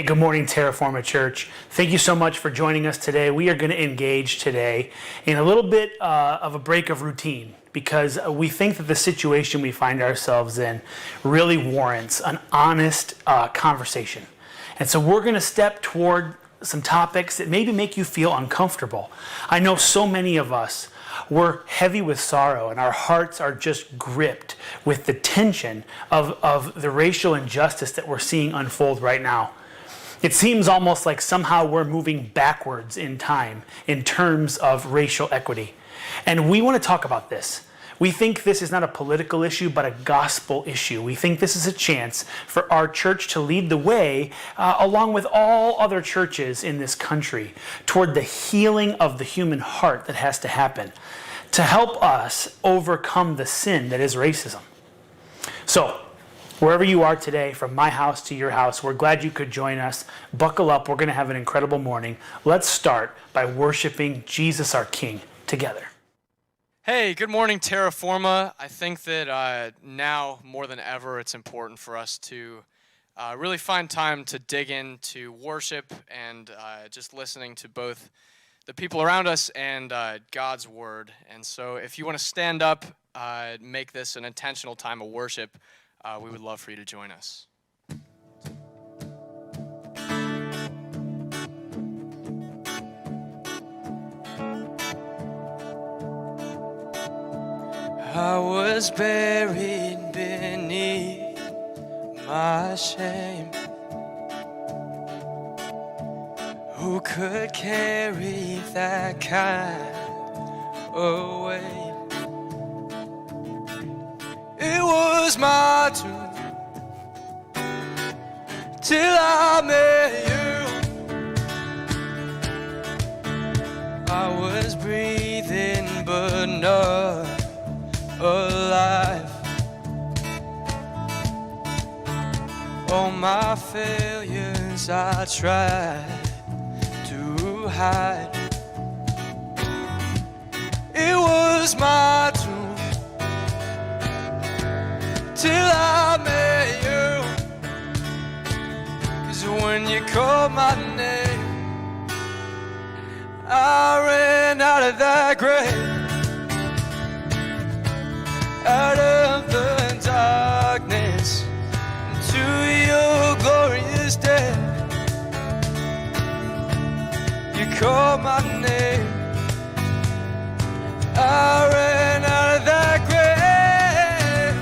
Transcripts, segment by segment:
Good morning, Terraforma Church. Thank you so much for joining us today. We are going to engage today in a little bit of a break of routine because we think that the situation we find ourselves in really warrants an honest conversation. And so we're going to step toward some topics that maybe make you feel uncomfortable. I know so many of us, we're heavy with sorrow and our hearts are just gripped with the tension of the racial injustice that we're seeing unfold right now. It seems almost like somehow we're moving backwards in time in terms of racial equity. And we want to talk about this. We think this is not a political issue, but a gospel issue. We think this is a chance for our church to lead the way, along with all other churches in this country, toward the healing of the human heart that has to happen, to help us overcome the sin that is racism. So, wherever you are today, from my house to your house, we're glad you could join us. Buckle up, we're going to have an incredible morning. Let's start by worshiping Jesus our King together. Hey, good morning, Terraforma. I think that now more than ever it's important for us to really find time to dig into worship and just listening to both the people around us and God's Word. And so if you want to stand up, make this an intentional time of worship, we would love for you to join us. I was buried beneath my shame. Who could carry that kind of weight? It was my turn till I met you. I was breathing but not alive. All my failures I tried to hide. It was my turn till I met you. 'Cause when you called my name, I ran out of that grave. Out of the darkness to your glorious day. You called my name, I ran out of that grave.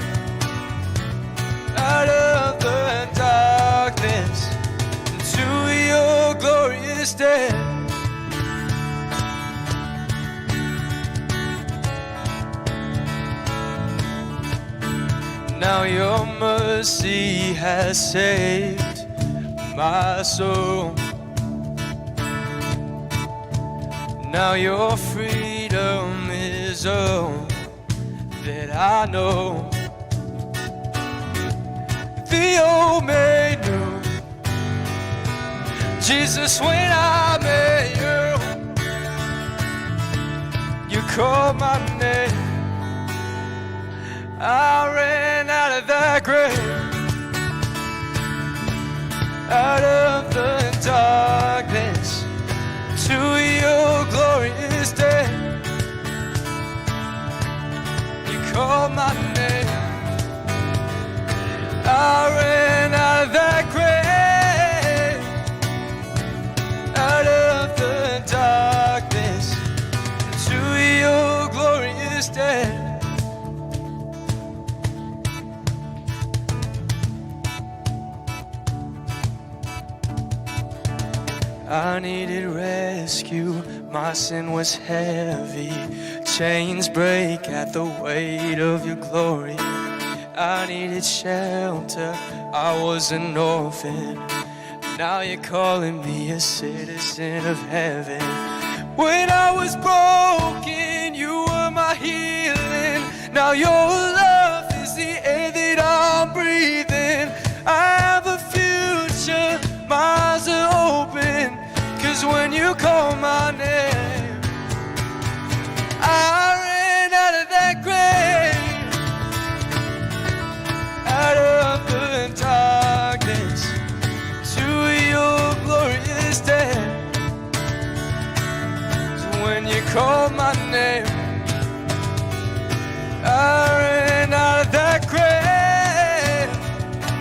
Out of the darkness to your glorious day. Now your mercy has saved my soul. Now your freedom is all that I know. The old made new, Jesus, when I met you, you called my name. I ran out of that grave, out of the darkness to your glorious day. You called my name, I ran out of that grave, out of the darkness to your glorious day. I needed rescue, my sin was heavy. Chains break at the weight of your glory. I needed shelter, I was an orphan. Now you're calling me a citizen of heaven. When I was broken, you were my healing. Now your love is the air that I'm breathing. I have a future, my eyes are open. 'Cause when you call my name, I ran out of that grave, out of the darkness to your called my name. I ran out of that grave,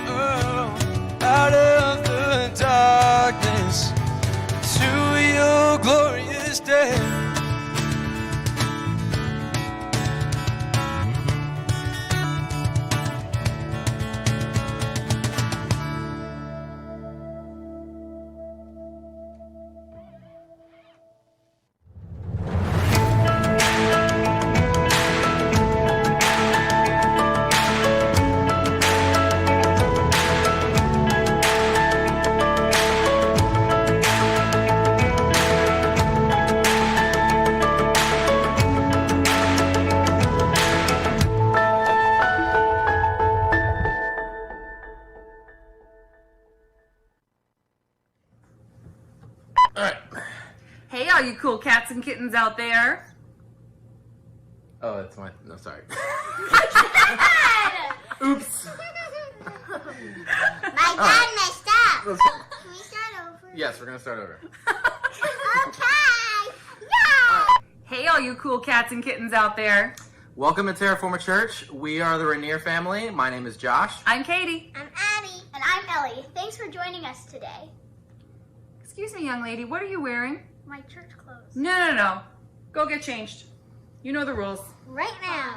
oh, out of the darkness to your glorious day. Hey, all you cool cats and kittens out there. Oh, that's my. No, sorry. Oops. My dad messed up. Can we start over? Yes, we're gonna start over. Okay. Yeah. Hey, all you cool cats and kittens out there. Welcome to Terraforma Church. We are the Rainier family. My name is Josh. I'm Katie. I'm Addie. And I'm Ellie. Thanks for joining us today. Excuse me, young lady, what are you wearing? My church clothes. No. Go get changed. You know the rules. Right now.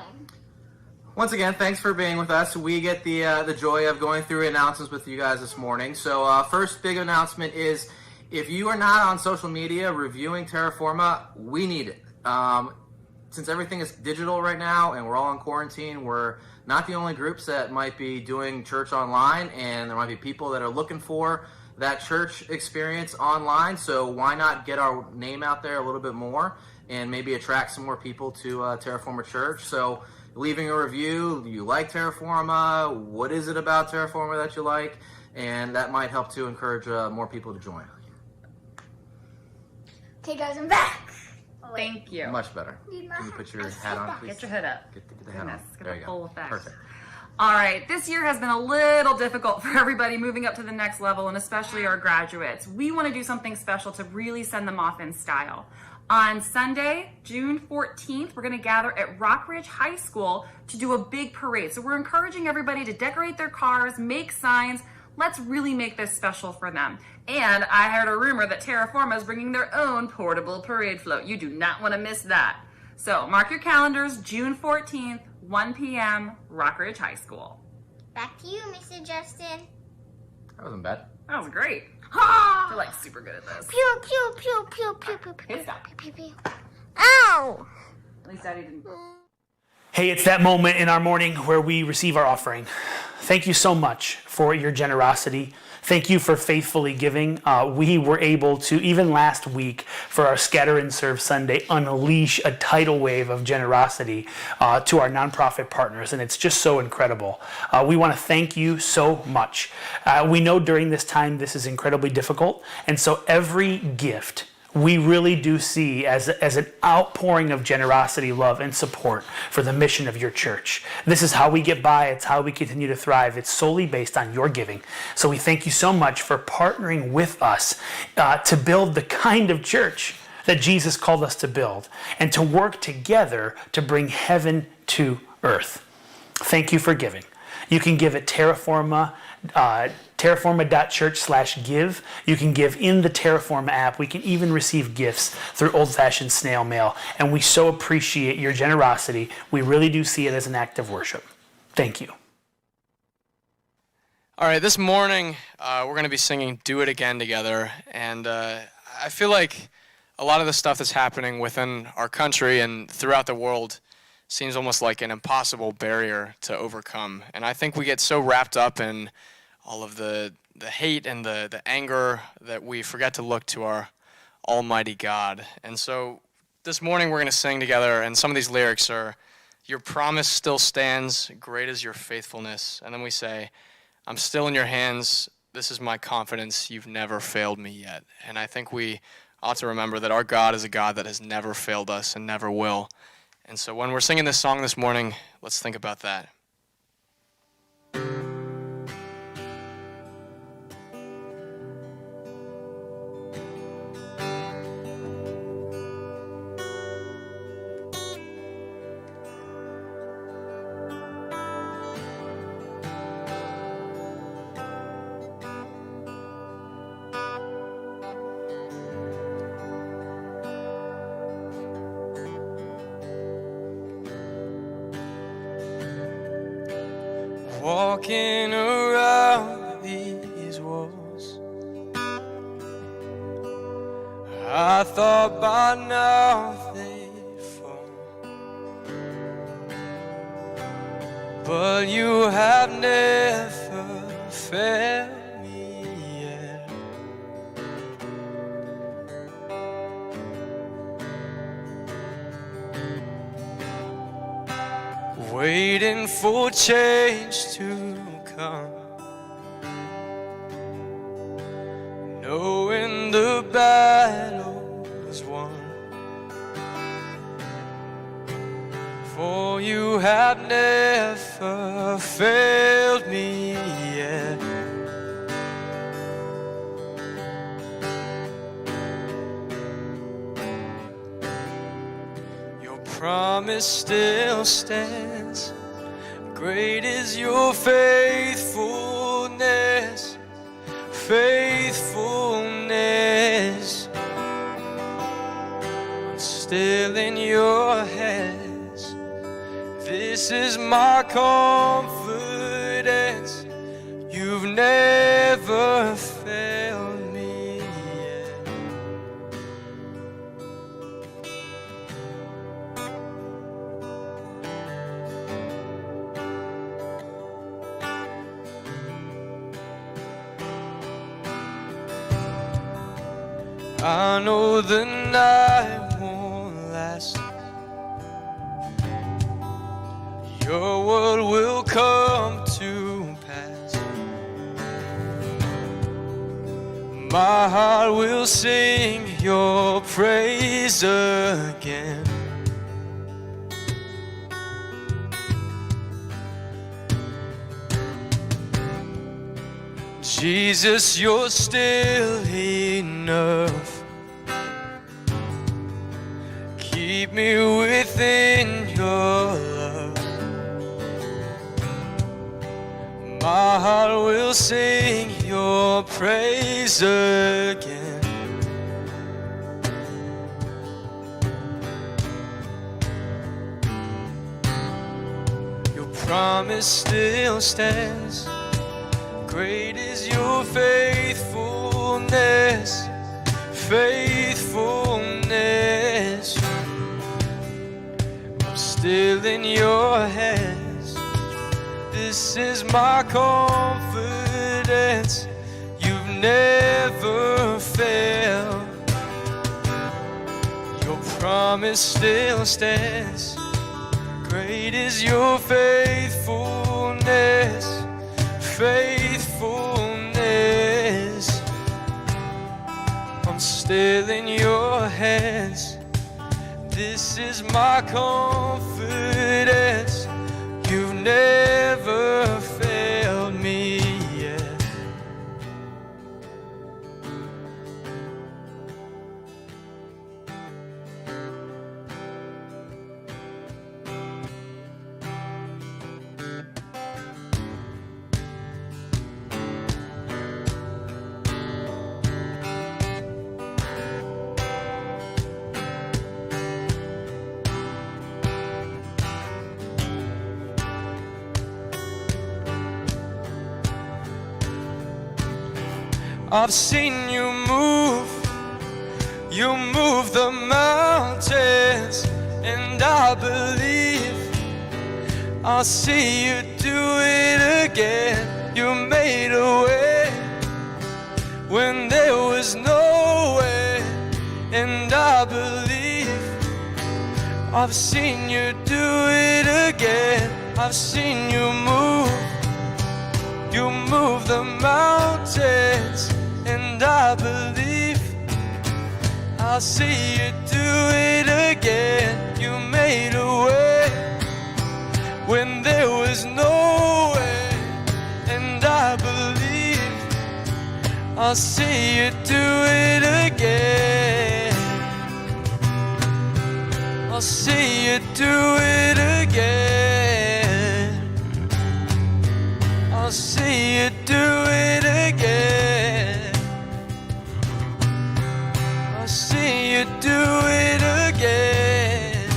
Once again, thanks for being with us. We get the joy of going through announcements with you guys this morning. So first big announcement is if you are not on social media reviewing Terraforma, we need it. Since everything is digital right now and we're all in quarantine, we're not the only groups that might be doing church online, and there might be people that are looking for that church experience online. So why not get our name out there a little bit more and maybe attract some more people to Terraforma Church? So leaving a review, do you like Terraforma? What is it about Terraforma that you like? And that might help to encourage more people to join. Okay, guys, I'm back. Thank you. Much better. Need my Can you put your hat. hat on, please? Get your hood up. Get the hat on. Goodness, get There a you full go. effect. Perfect. All right, this year has been a little difficult for everybody moving up to the next level, and especially our graduates. We want to do something special to really send them off in style. On Sunday, June 14th, we're going to gather at Rockridge High School to do a big parade. So we're encouraging everybody to decorate their cars, make signs. Let's really make this special for them. And I heard a rumor that Terraforma is bringing their own portable parade float. You do not want to miss that. So mark your calendars, June 14th, 1 p.m., Rockridge High School. Back to you, Mr. Justin. That wasn't bad. That was great. Ha! You're like super good at this. Pew, pew, pew, pew, pew, pew, pew, Hey, stop. pew, pew, pew. Ow! At least Daddy didn't. Hey, it's that moment in our morning where we receive our offering. Thank you so much for your generosity. Thank you for faithfully giving. We were able to, even last week, for our Scatter and Serve Sunday, unleash a tidal wave of generosity to our nonprofit partners, and it's just so incredible. We want to thank you so much. We know during this time this is incredibly difficult, and so every gift we really do see as an outpouring of generosity, love, and support for the mission of your church. This is how we get by. It's how we continue to thrive. It's solely based on your giving. So we thank you so much for partnering with us to build the kind of church that Jesus called us to build and to work together to bring heaven to earth. Thank you for giving. You can give at terraforma.church/give. You can give in the Terraforma app. We can even receive gifts through old-fashioned snail mail. And we so appreciate your generosity. We really do see it as an act of worship. Thank you. All right, this morning we're going to be singing Do It Again together, and I feel like a lot of the stuff that's happening within our country and throughout the world seems almost like an impossible barrier to overcome. And I think we get so wrapped up in all of the hate and the anger that we forget to look to our almighty God. And so this morning we're going to sing together, and some of these lyrics are, your promise still stands, great is your faithfulness. And then we say, I'm still in your hands, this is my confidence, you've never failed me yet. And I think we ought to remember that our God is a God that has never failed us and never will. And so when we're singing this song this morning, let's think about that. walking around these walls. I thought by now they'd fall, but you have never failed me yet. Waiting for change to come, knowing the battle is won, for you have never failed me yet. Your promise still stands. Great is your faithfulness, faithfulness. I'm still in your hands. This is my confidence. You've never failed me yet. I know the night won't last. Your word will come to pass. My heart will sing your praise again. Jesus, you're still enough. Keep me within your love. My heart will sing your praise again. Your promise still stands. Great is your faithfulness, faithfulness. I'm still in your hands. This is my confidence. You've never failed. Your promise still stands. Great is your faithfulness, faithfulness. I'm still in your hands. This is my confidence. You've never failed me yet. I've seen you move the mountains, and I believe I'll see you do it again. You made a way when there was no way, and I believe I've seen you do it again. I've seen you move the mountains, and I believe I'll see you do it again. You made a way when there was no way, and I believe I'll see you do it again. I'll see you do it again. I'll see you do it again. I'll see you do it again.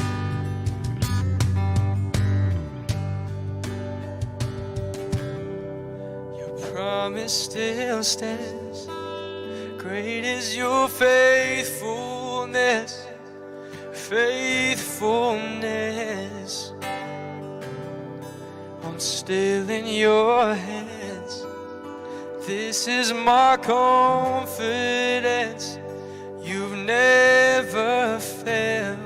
promise still stands. Great is your faithfulness, faithfulness. I'm still in your hands. This is my confidence. You've never failed.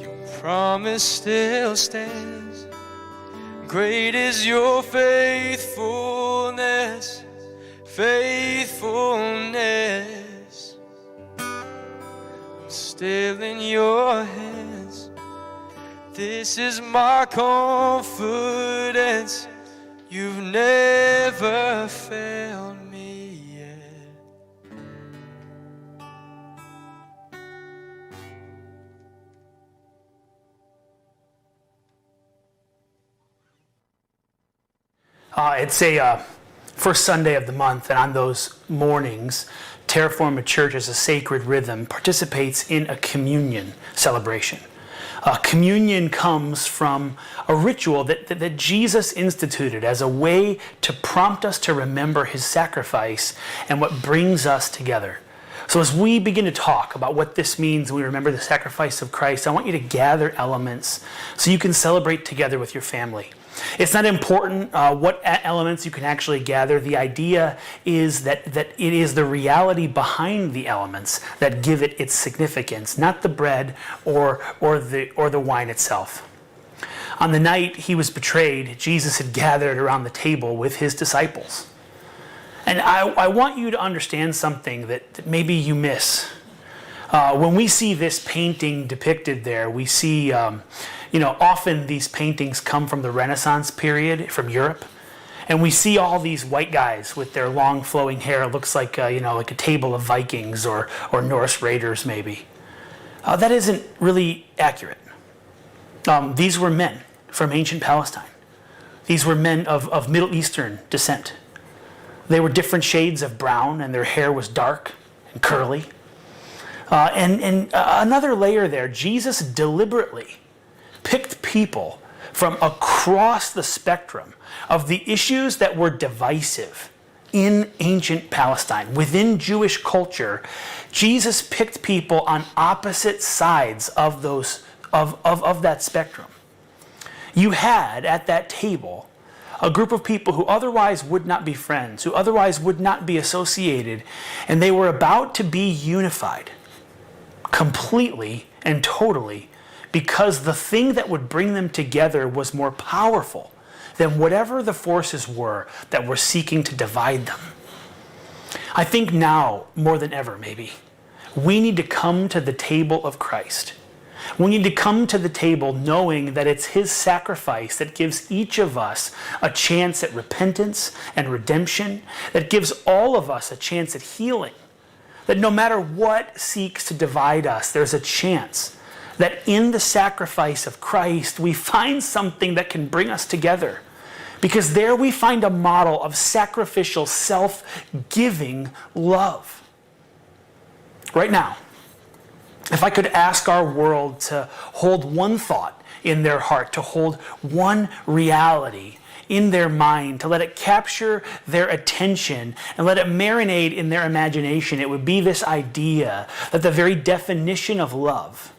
Your promise still stands. Great is your faithfulness, faithfulness. I'm still in your hands. This is my confidence. You've never failed me yet. It's a first Sunday of the month, and on those mornings, Terraforma Church, as a sacred rhythm, participates in a communion celebration. Communion comes from a ritual that Jesus instituted as a way to prompt us to remember his sacrifice and what brings us together. So as we begin to talk about what this means when we remember the sacrifice of Christ, I want you to gather elements so you can celebrate together with your family. It's not important what elements you can actually gather. The idea is that it is the reality behind the elements that give it its significance, not the bread or the wine itself. On the night he was betrayed, Jesus had gathered around the table with his disciples. And I want you to understand something that maybe you miss. When we see this painting depicted there, we see often these paintings come from the Renaissance period from Europe. And we see all these white guys with their long flowing hair. It looks like, like a table of Vikings or Norse raiders maybe. That isn't really accurate. These were men from ancient Palestine. These were men of Middle Eastern descent. They were different shades of brown, and their hair was dark and curly. And another layer there, Jesus deliberately picked people from across the spectrum of the issues that were divisive in ancient Palestine. Within Jewish culture, Jesus picked people on opposite sides of that spectrum. You had at that table a group of people who otherwise would not be friends, who otherwise would not be associated, and they were about to be unified completely and totally because the thing that would bring them together was more powerful than whatever the forces were that were seeking to divide them. I think now, more than ever maybe, we need to come to the table of Christ. We need to come to the table knowing that it's his sacrifice that gives each of us a chance at repentance and redemption, that gives all of us a chance at healing, that no matter what seeks to divide us, there's a chance that in the sacrifice of Christ, we find something that can bring us together. Because there we find a model of sacrificial, self-giving love. Right now, if I could ask our world to hold one thought in their heart, to hold one reality in their mind, to let it capture their attention and let it marinate in their imagination, it would be this idea that the very definition of love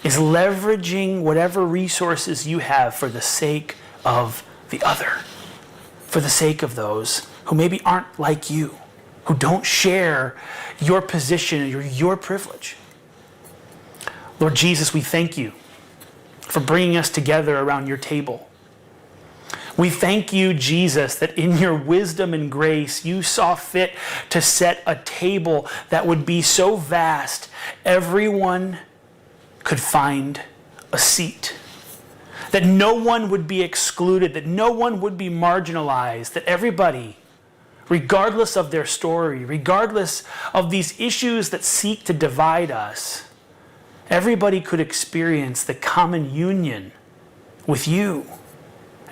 is leveraging whatever resources you have for the sake of the other, for the sake of those who maybe aren't like you, who don't share your position or your privilege. Lord Jesus, we thank you for bringing us together around your table. We thank you, Jesus, that in your wisdom and grace, you saw fit to set a table that would be so vast, everyone could find a seat. That no one would be excluded, that no one would be marginalized, that everybody, regardless of their story, regardless of these issues that seek to divide us, everybody could experience the common union with you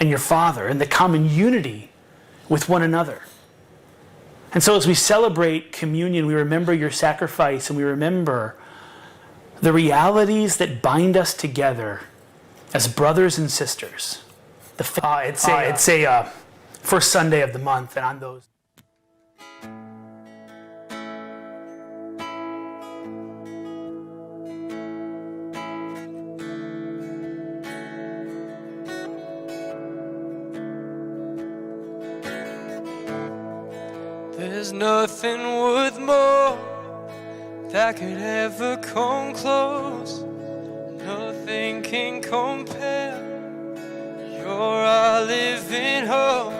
and your Father and the common unity with one another. And so as we celebrate communion, we remember your sacrifice and we remember the realities that bind us together as brothers and sisters. It's a first Sunday of the month, and on those. There's nothing worth more that could ever come close. Nothing can compare. You're our living hope.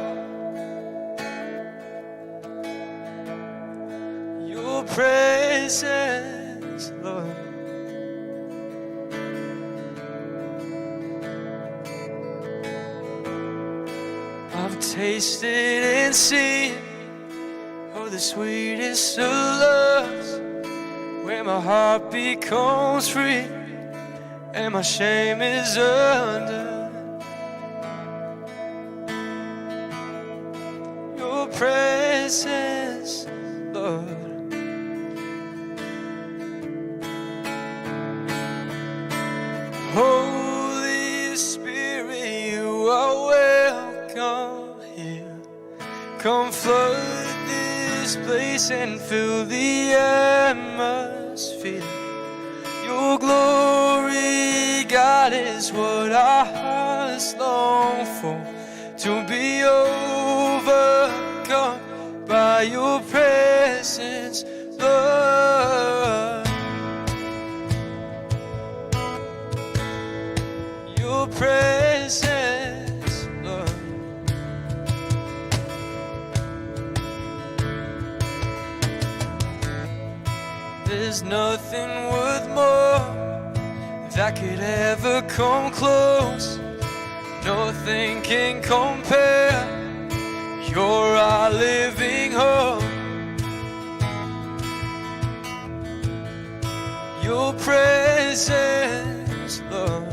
Your presence, Lord. I've tasted and seen, oh, the sweetest of loves, where my heart becomes free and my shame is undone. Your presence, Lord. Holy Spirit, you are welcome here. Come flood this place and fill the atmosphere. Your glory, God, is what our hearts long for. To be overcome by your presence, Lord. Your presence, Lord. There's nothing worth more that could ever come close. Nothing can compare. You're our living hope. Your presence, Lord.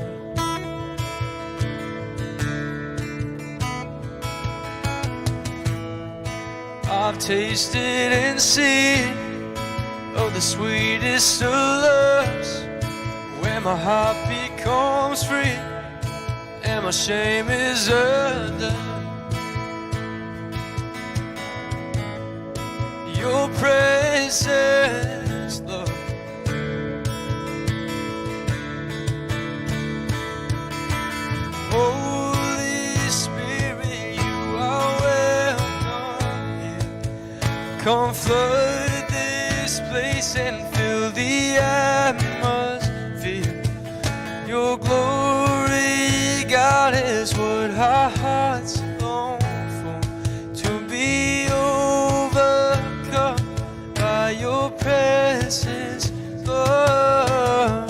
I've tasted and seen, oh, the sweetest of loves, where my heart becomes free and my shame is undone. Your presence, Lord. Holy Spirit, you are welcome here. Come flood this place and fill the atmosphere. Your glory, God, is what our hearts long for. To be overcome by your presence, Lord.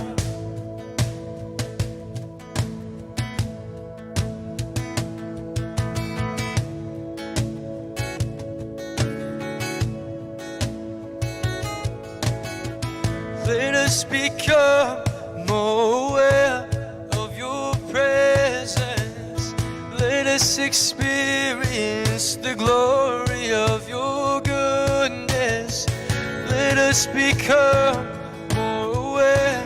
Let us become more aware of your presence. Let us experience the glory of your goodness. Let us become more aware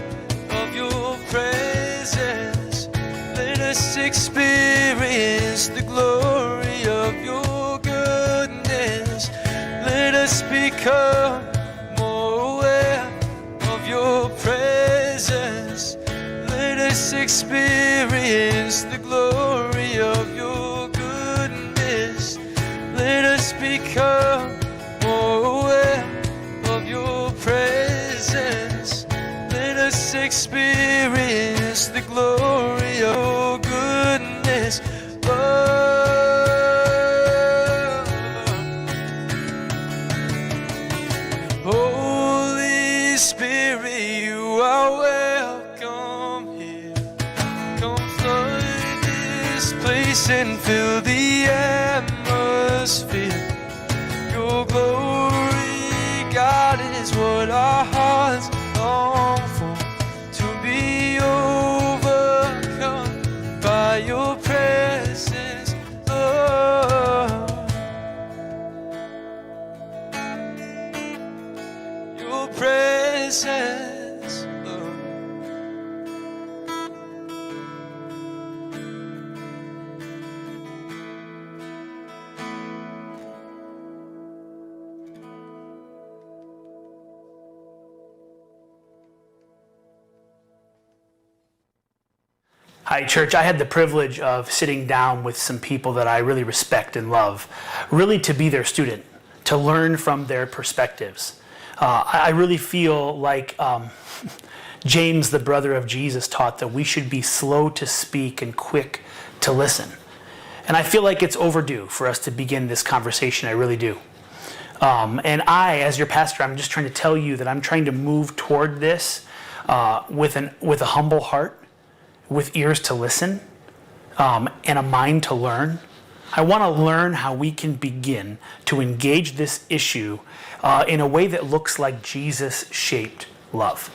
of your presence. Let us experience the glory of your goodness. Let us become more aware of your presence. Let us experience the glory of your goodness. Let us become more aware of your presence. Let us experience the glory of your goodness, Lord. Holy Spirit, you are welcome here. Come flood this place and fill the atmosphere. Your glory, God, is what our hearts long for. To be overcome by your presence, Lord. Your presence, Lord. Hi, church. I had the privilege of sitting down with some people that I really respect and love, really to be their student, to learn from their perspectives. I really feel like James, the brother of Jesus, taught that we should be slow to speak and quick to listen. And I feel like it's overdue for us to begin this conversation. I really do. And I, as your pastor, I'm just trying to tell you that I'm trying to move toward this with a humble heart, with ears to listen, and a mind to learn. I want to learn how we can begin to engage this issue in a way that looks like Jesus-shaped love.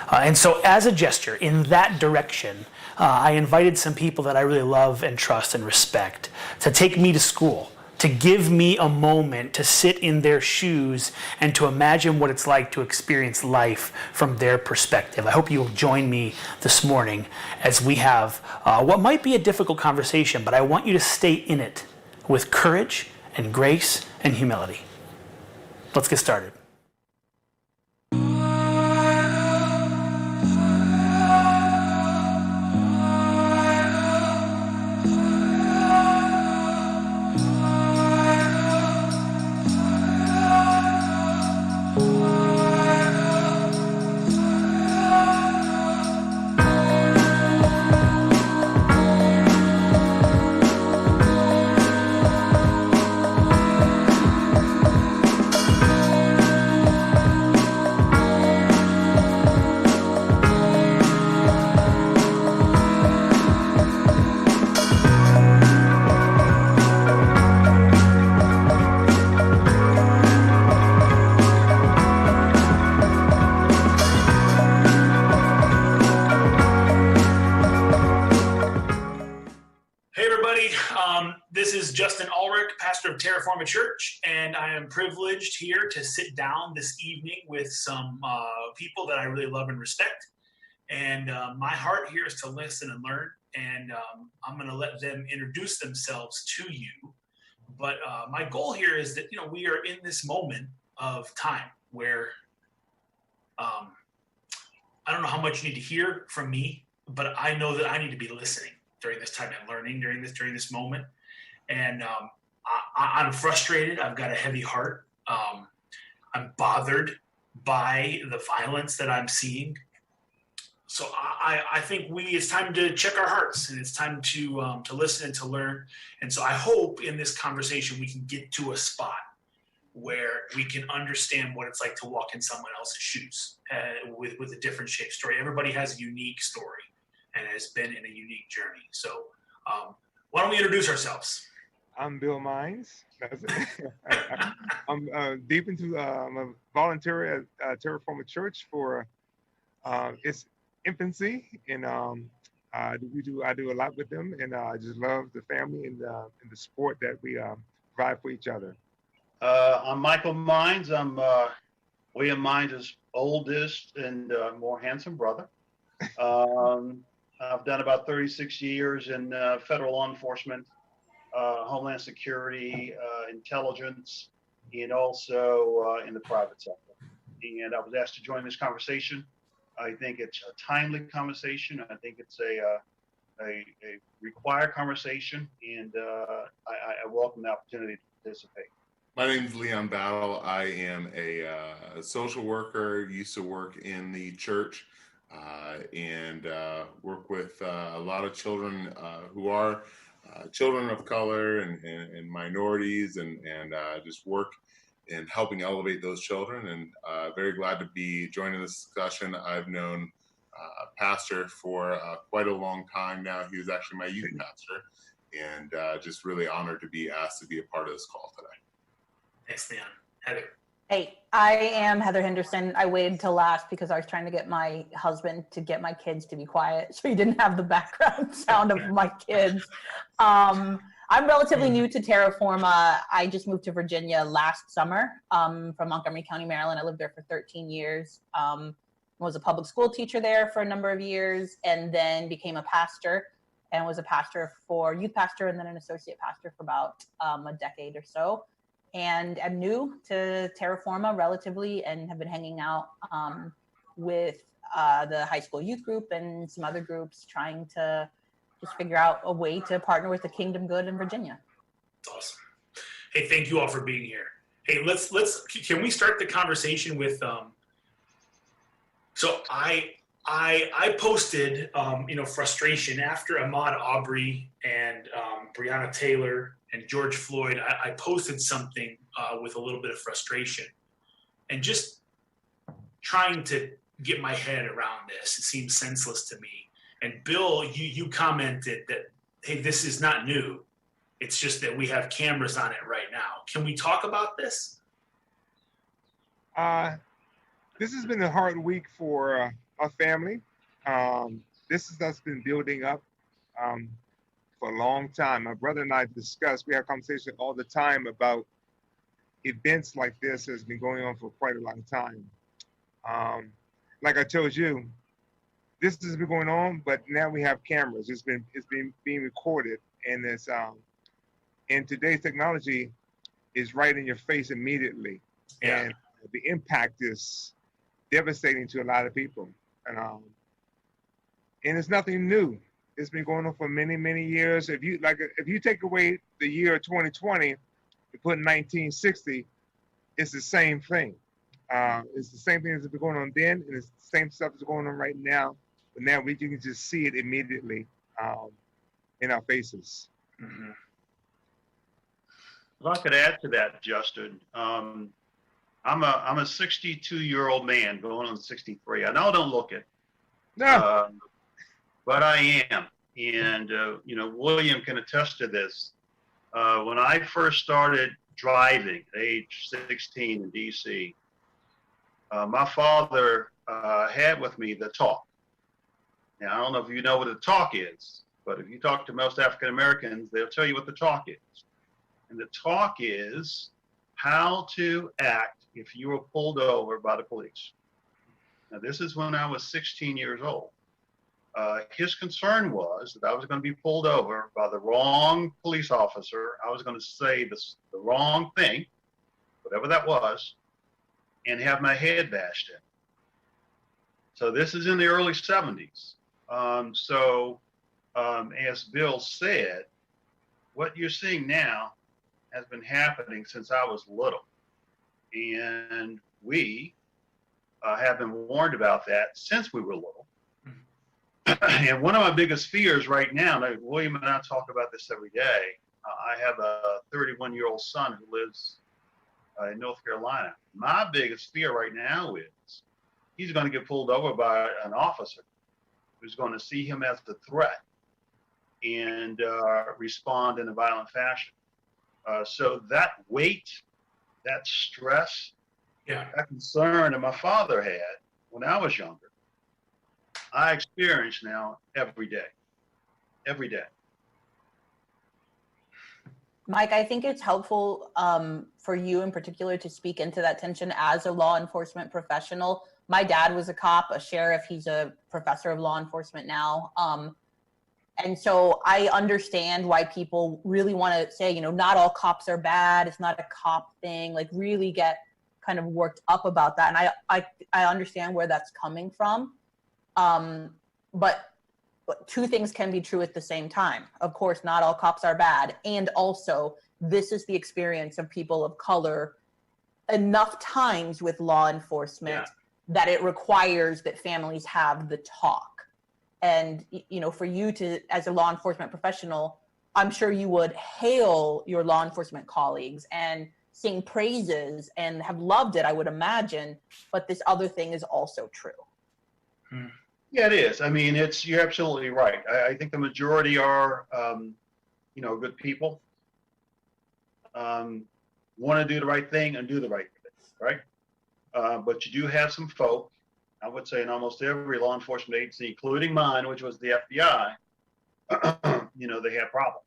And so as a gesture in that direction, I invited some people that I really love and trust and respect to take me to school, to give me a moment to sit in their shoes and to imagine what it's like to experience life from their perspective. I hope you'll join me this morning as we have what might be a difficult conversation, but I want you to stay in it with courage and grace and humility. Let's get started. This is Justin Ulrich, pastor of Terraforma Church, and I am privileged here to sit down this evening with some people that I really love and respect. And my heart here is to listen and learn, and I'm going to let them introduce themselves to you. But my goal here is that, we are in this moment of time where I don't know how much you need to hear from me, but I know that I need to be listening during this time and learning during this moment. And I'm frustrated. I've got a heavy heart. I'm bothered by the violence that I'm seeing. So I think it's time to check our hearts, and it's time to listen and to learn. And so I hope in this conversation we can get to a spot where we can understand what it's like to walk in someone else's shoes with a different shaped story. Everybody has a unique story and has been in a unique journey. So why don't we introduce ourselves? I'm Bill Mines. That's it. I'm deep into I'm a volunteer at Terraforma Church for its infancy, and I do a lot with them, and I just love the family and the support that we provide for each other. I'm Michael Mines. I'm William Mines' oldest and more handsome brother. I've done about 36 years in federal law enforcement, Homeland Security, intelligence, and also in the private sector. And I was asked to join this conversation. I think it's a timely conversation. I think it's a required conversation, and I welcome the opportunity to participate. My name is Leon Battle. I am a social worker, used to work in the church, and work with a lot of children who are children of color and minorities, and just work in helping elevate those children. And very glad to be joining this discussion. I've known Pastor for quite a long time now. He was actually my youth pastor, and just really honored to be asked to be a part of this call today. Thanks, Leon. Heather. Hey, I am Heather Henderson. I waited till last because I was trying to get my husband to get my kids to be quiet so he didn't have the background sound of my kids. I'm relatively new to Terraforma. I just moved to Virginia last summer from Montgomery County, Maryland. I lived there for 13 years. Was a public school teacher there for a number of years, and then became a pastor, and was a pastor for youth pastor and then an associate pastor for about a decade or so. And I'm new to Terraforma relatively, and have been hanging out with the high school youth group and some other groups, trying to just figure out a way to partner with the Kingdom Good in Virginia. That's awesome. Hey, thank you all for being here. Hey, can we start the conversation with, so I posted, frustration after Ahmaud Arbery and Breonna Taylor and George Floyd. I posted something with a little bit of frustration and just trying to get my head around this. It seems senseless to me. And Bill, you commented that, hey, this is not new. It's just that we have cameras on it right now. Can we talk about this? This has been a hard week for our family. This has been building up for a long time. My brother and I we have conversations all the time about events like this has been going on for quite a long time. Like I told you, this has been going on, but now we have cameras. It's been being recorded, and and today's technology is right in your face immediately, and the impact is devastating to a lot of people. And it's nothing new. It's been going on for many, many years. If you take away the year 2020 and put 1960, it's the same thing. It's the same thing that's been going on then, and it's the same stuff that's going on right now. But now you can just see it immediately in our faces. Mm-hmm. If I could add to that, Justin, I'm a 62-year-old man going on 63. I know I don't look it, but I am. And William can attest to this. When I first started driving at age 16 in D.C., my father had with me the talk. Now, I don't know if you know what the talk is, but if you talk to most African Americans, they'll tell you what the talk is. And the talk is how to act if you were pulled over by the police. Now, this is when I was 16 years old. His concern was that I was going to be pulled over by the wrong police officer. I was going to say the wrong thing, whatever that was, and have my head bashed in. So this is in the early 70s. As Bill said, what you're seeing now has been happening since I was little. And we have been warned about that since we were little. And one of my biggest fears right now, like William and I talk about this every day, I have a 31-year-old son who lives in North Carolina. My biggest fear right now is he's going to get pulled over by an officer who's going to see him as a threat and respond in a violent fashion. So that weight, that stress, that concern that my father had when I was younger, I experience now every day. Every day. Mike, I think it's helpful for you in particular to speak into that tension as a law enforcement professional. My dad was a cop, a sheriff. He's a professor of law enforcement now. And so I understand why people really want to say, not all cops are bad. It's not a cop thing, like really get kind of worked up about that. And I understand where that's coming from. But two things can be true at the same time. Of course, not all cops are bad. And also, this is the experience of people of color enough times with law enforcement that it requires that families have the talk. And, for you to, as a law enforcement professional, I'm sure you would hail your law enforcement colleagues and sing praises and have loved it, I would imagine. But this other thing is also true. Yeah, it is. I mean, you're absolutely right. I think the majority are, good people, want to do the right thing and do the right thing, right? But you do have some folk, I would say in almost every law enforcement agency, including mine, which was the FBI, they had problems.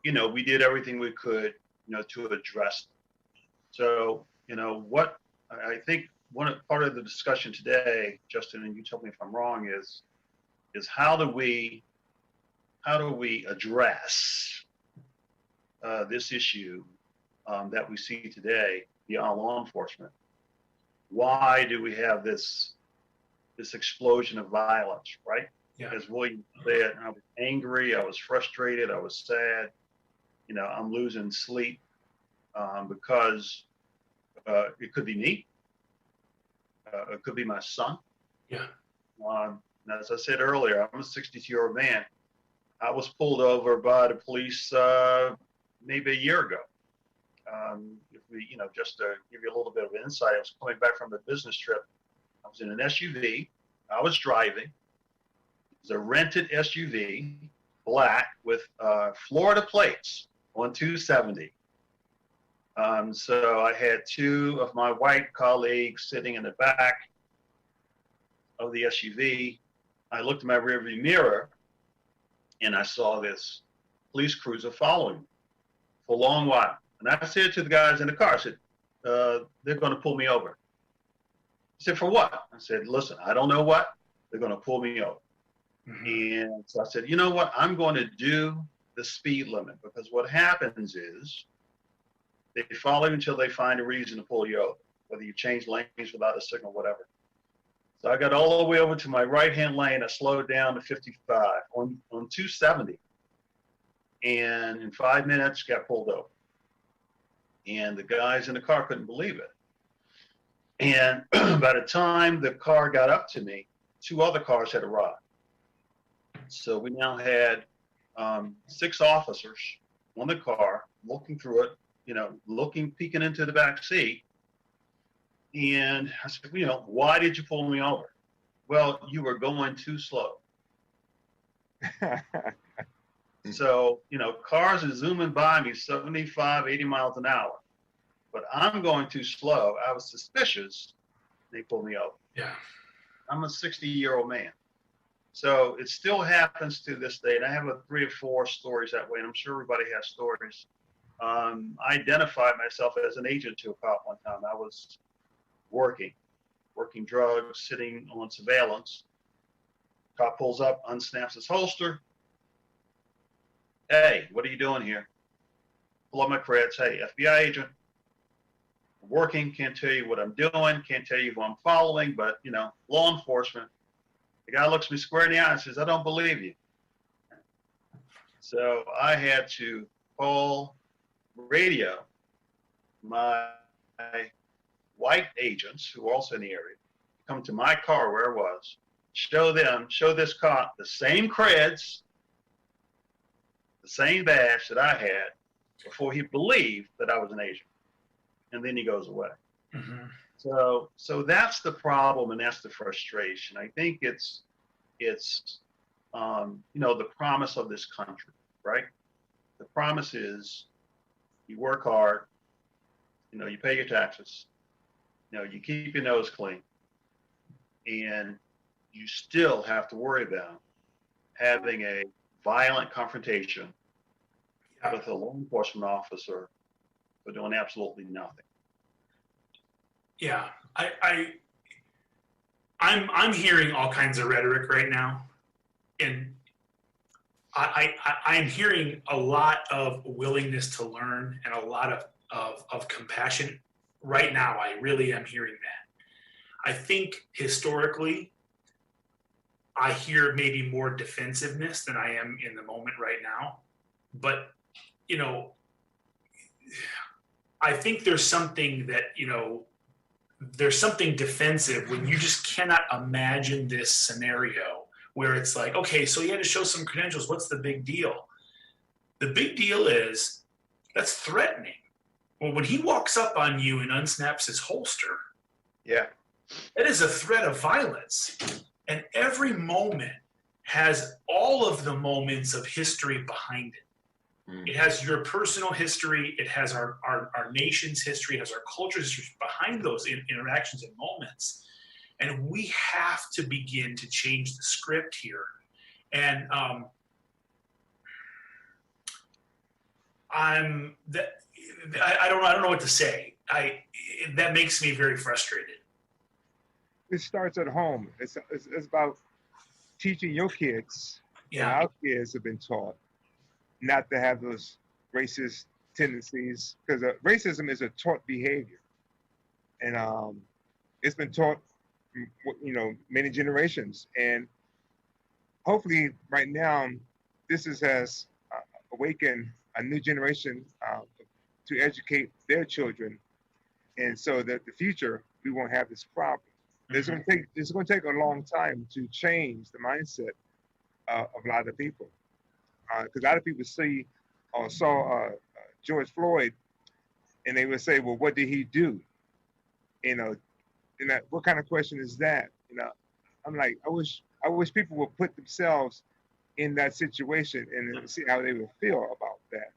We did everything we could, to address them. So, what I think part of the discussion today, Justin, and you tell me if I'm wrong, is how do we address this issue that we see today beyond law enforcement. Why do we have this explosion of violence, right? Yeah. As William said, I was angry, I was frustrated, I was sad. I'm losing sleep because it could be me, it could be my son. Yeah. And as I said earlier, I'm a 62-year-old man. I was pulled over by the police maybe a year ago. Just to give you a little bit of insight, I was coming back from a business trip. I was in an SUV. I was driving. It was a rented SUV, black, with Florida plates on 270. So I had two of my white colleagues sitting in the back of the SUV. I looked in my rearview mirror, and I saw this police cruiser following me for a long while. And I said to the guys in the car, I said, they're going to pull me over. He said, for what? I said, listen, I don't know what. They're going to pull me over. Mm-hmm. And so I said, you know what? I'm going to do the speed limit, because what happens is they follow you until they find a reason to pull you over, whether you change lanes without a signal, whatever. So I got all the way over to my right-hand lane. I slowed down to 55 on 270. And in 5 minutes, got pulled over. And the guys in the car couldn't believe it. And by the time the car got up to me, 2 other cars had arrived. So we now had 6 officers on the car looking through it, peeking into the back seat. And I said, why did you pull me over? Well, you were going too slow. So, cars are zooming by me 75, 80 miles an hour, but I'm going too slow. I was suspicious. They pulled me over. Yeah. I'm a 60-year-old man. So it still happens to this day. And I have 3 or 4 stories that way, and I'm sure everybody has stories. I identified myself as an agent to a cop one time. I was working drugs, sitting on surveillance. Cop pulls up, unsnaps his holster. Hey, what are you doing here? Pull up my creds. Hey, FBI agent. I'm working, can't tell you what I'm doing, can't tell you who I'm following, but, law enforcement. The guy looks me square in the eye and says, I don't believe you. So I had to call radio my white agents who were also in the area, come to my car where I was, show this cop the same creds, the same badge that I had before he believed that I was an agent. And then he goes away. Mm-hmm. So that's the problem, and that's the frustration. I think it's the promise of this country, right? The promise is you work hard, you pay your taxes, you keep your nose clean, and you still have to worry about having a violent confrontation with a law enforcement officer for doing absolutely nothing. Yeah, I'm hearing all kinds of rhetoric right now, and I'm hearing a lot of willingness to learn and a lot of compassion. Right now, I really am hearing that. I think historically, I hear maybe more defensiveness than I am in the moment right now. But, I think there's something that, there's something defensive when you just cannot imagine this scenario where it's like, okay, so you had to show some credentials. What's the big deal? The big deal is that's threatening. Well, when he walks up on you and unsnaps his holster, yeah, it is a threat of violence. And every moment has all of the moments of history behind it. It has your personal history. It has our nation's history. It has our culture's history behind those interactions and moments. And we have to begin to change the script here. And I don't know what to say. That makes me very frustrated. It starts at home. It's about teaching your kids. Yeah. And our kids have been taught not to have those racist tendencies, because racism is a taught behavior. and it's been taught, many generations, and hopefully right now, has awakened a new generation to educate their children, and so that the future we won't have this problem. It's going to take a long time to change the mindset of a lot of people, because a lot of people see or saw George Floyd, and they would say, "Well, what did he do?" You know, and what kind of question is that? I'm like, I wish people would put themselves in that situation and see how they would feel about that.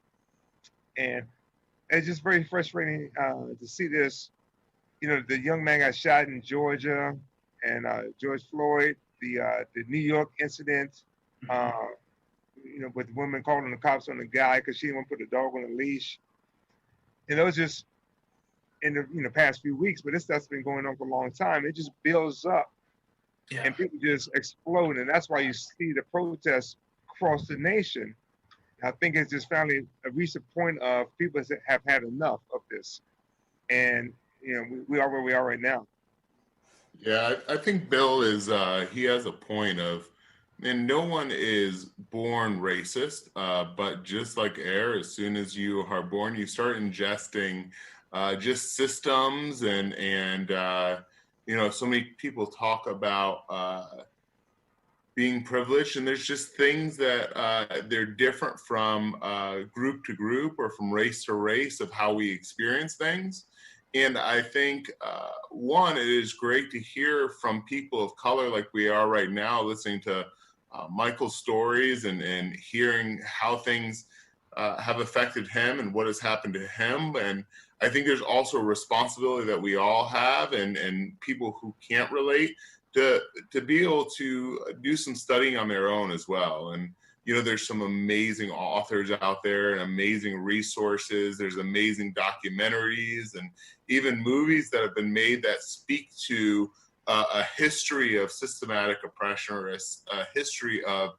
And it's just very frustrating to see this. The young man got shot in Georgia, and George Floyd, the New York incident, with the woman calling the cops on the guy because she didn't want to put the dog on a leash. And it was just in the past few weeks, but this stuff's been going on for a long time. It just builds up, and people just explode, and that's why you see the protests across the nation. I think it's just finally reached a point of people that have had enough of this, and we are where we are right now. Yeah, I think Bill is he has a point of, and no one is born racist, but just like air, as soon as you are born, you start ingesting just systems and so many people talk about being privileged, and there's just things that they're different from group to group or from race to race of how we experience things. And I think, one, it is great to hear from people of color like we are right now, listening to Michael's stories and hearing how things have affected him and what has happened to him. And I think there's also a responsibility that we all have, and people who can't relate, to be able to do some studying on their own as well. And there's some amazing authors out there and amazing resources. There's amazing documentaries and even movies that have been made that speak to a history of systematic oppression or a history of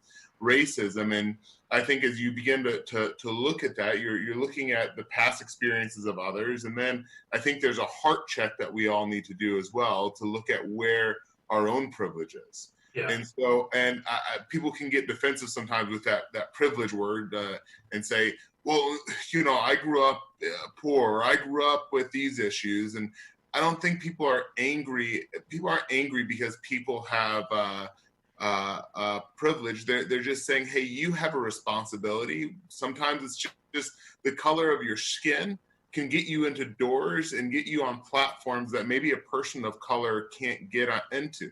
racism. And I think as you begin to look at that, you're looking at the past experiences of others. And then I think there's a heart check that we all need to do as well, to look at where our own privilege is. Yeah. And so, people can get defensive sometimes with that privilege word and say, well, I grew up poor, or I grew up with these issues. And I don't think people are angry. People aren't angry because people have privilege. They're just saying, hey, you have a responsibility. Sometimes it's just the color of your skin can get you into doors and get you on platforms that maybe a person of color can't get into.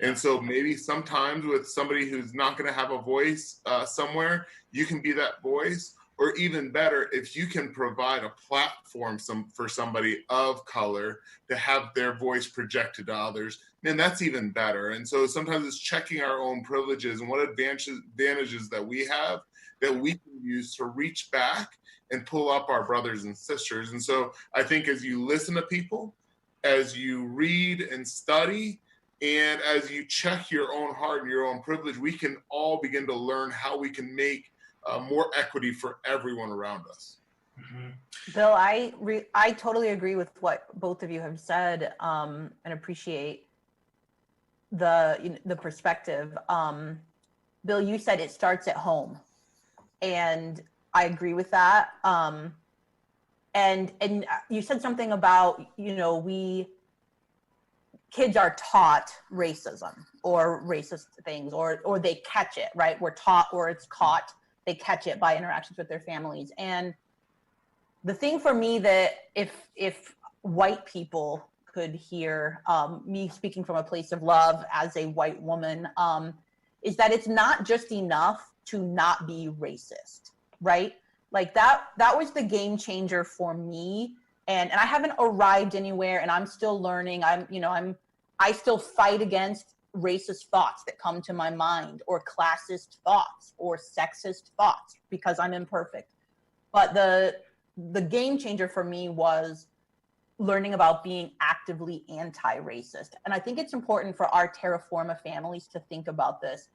And so maybe sometimes with somebody who's not going to have a voice somewhere, you can be that voice. Or even better, if you can provide a platform for somebody of color to have their voice projected to others, man, that's even better. And so sometimes it's checking our own privileges and what advantages that we have that we can use to reach back and pull up our brothers and sisters. And so I think as you listen to people, as you read and study, and as you check your own heart and your own privilege, we can all begin to learn how we can make more equity for everyone around us. Mm-hmm. Bill, I totally agree with what both of you have said, and appreciate the perspective. Bill, you said it starts at home, and I agree with that. And you said something about kids are taught racism or racist things, or they catch it, right? We're taught, or it's caught. They catch it by interactions with their families. And the thing for me that if white people could hear me speaking from a place of love as a white woman, is that it's not just enough to not be racist, right? Like that was the game changer for me. And I haven't arrived anywhere, and I'm still learning. I still fight against racist thoughts that come to my mind, or classist thoughts, or sexist thoughts, because I'm imperfect. But the game changer for me was learning about being actively anti-racist. And I think it's important for our Terraforma families to think about this.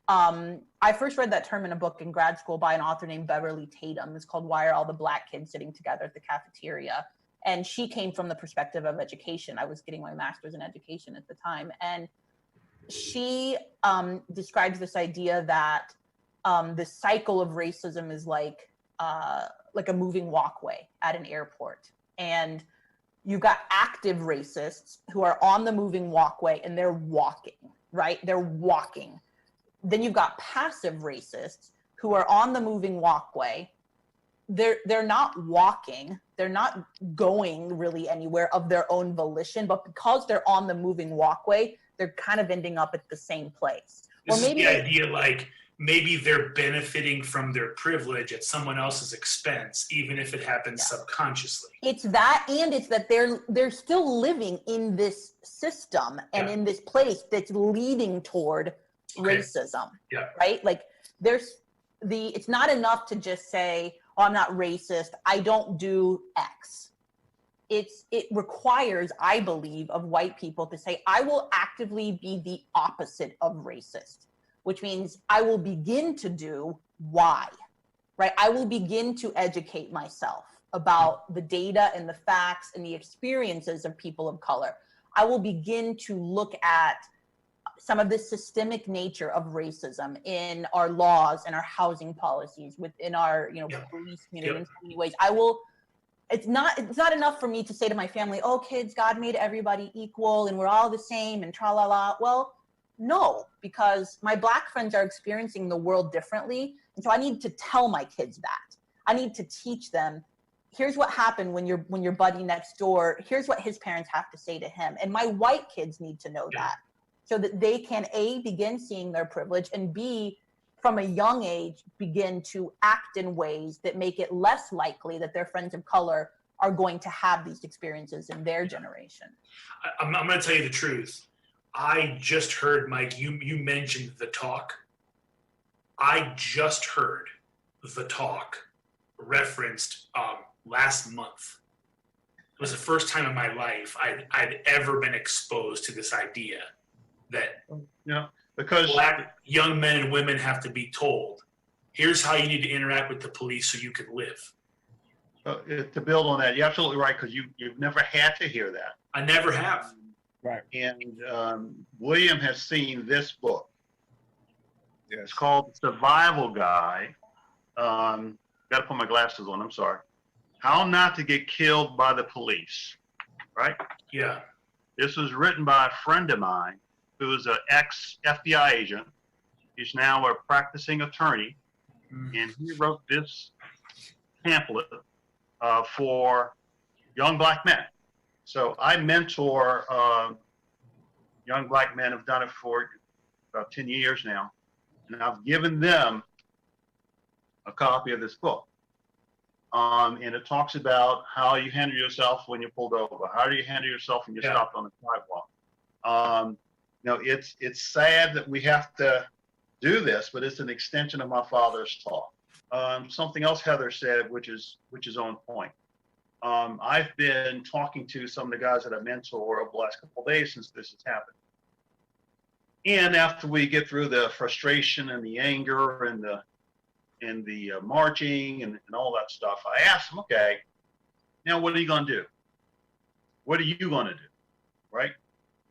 I first read that term in a book in grad school by an author named Beverly Tatum. It's called Why Are All the Black Kids Sitting Together at the Cafeteria? And she came from the perspective of education. I was getting my master's in education at the time. And she describes this idea that the cycle of racism is like a moving walkway at an airport. And you've got active racists who are on the moving walkway and they're walking, right? They're walking. Then you've got passive racists who are on the moving walkway. They're not walking. They're not going really anywhere of their own volition, but because they're on the moving walkway, they're kind of ending up at the same place. This is the idea, like maybe they're benefiting from their privilege at someone else's expense, even if it happens subconsciously. It's that, and it's that they're still living in this system and in this place that's leading toward racism. Right? Like it's not enough to just say, oh, I'm not racist, I don't do X. It requires, I believe, of white people to say, I will actively be the opposite of racist, which means I will begin to do Y, right? I will begin to educate myself about the data and the facts and the experiences of people of color. I will begin to look at some of the systemic nature of racism in our laws and our housing policies, within our police community in so many ways. It's not enough for me to say to my family, oh kids, God made everybody equal and we're all the same and tra la la. Well, no, because my Black friends are experiencing the world differently. And so I need to tell my kids that. I need to teach them, here's what happened when your buddy next door, here's what his parents have to say to him. And my white kids need to know that, so that they can A, begin seeing their privilege, and B, from a young age, begin to act in ways that make it less likely that their friends of color are going to have these experiences in their generation. I'm going to tell you the truth. I just heard, Mike, you mentioned the talk. I just heard the talk referenced last month. It was the first time in my life I'd ever been exposed to this idea that because Black young men and women have to be told, here's how you need to interact with the police so you can live. To build on that, you're absolutely right, because you've never had to hear that. I never have. Right. And William has seen this book. Yes. It's called Survival Guide. Got to put my glasses on, I'm sorry. How Not to Get Killed by the Police, right? Yeah. This was written by a friend of mine who is an ex-FBI agent. He's now a practicing attorney, and he wrote this pamphlet for young Black men. So I mentor young Black men. I've done it for about 10 years now, and I've given them a copy of this book. And it talks about how you handle yourself when you're pulled over. How do you handle yourself when you're stopped on the sidewalk? It's sad that we have to do this, but it's an extension of my father's talk. Something else Heather said, which is on point. I've been talking to some of the guys that I mentor over the last couple of days since this has happened. And after we get through the frustration and the anger and the marching and all that stuff, I asked them, okay, now what are you going to do? What are you going to do? Right?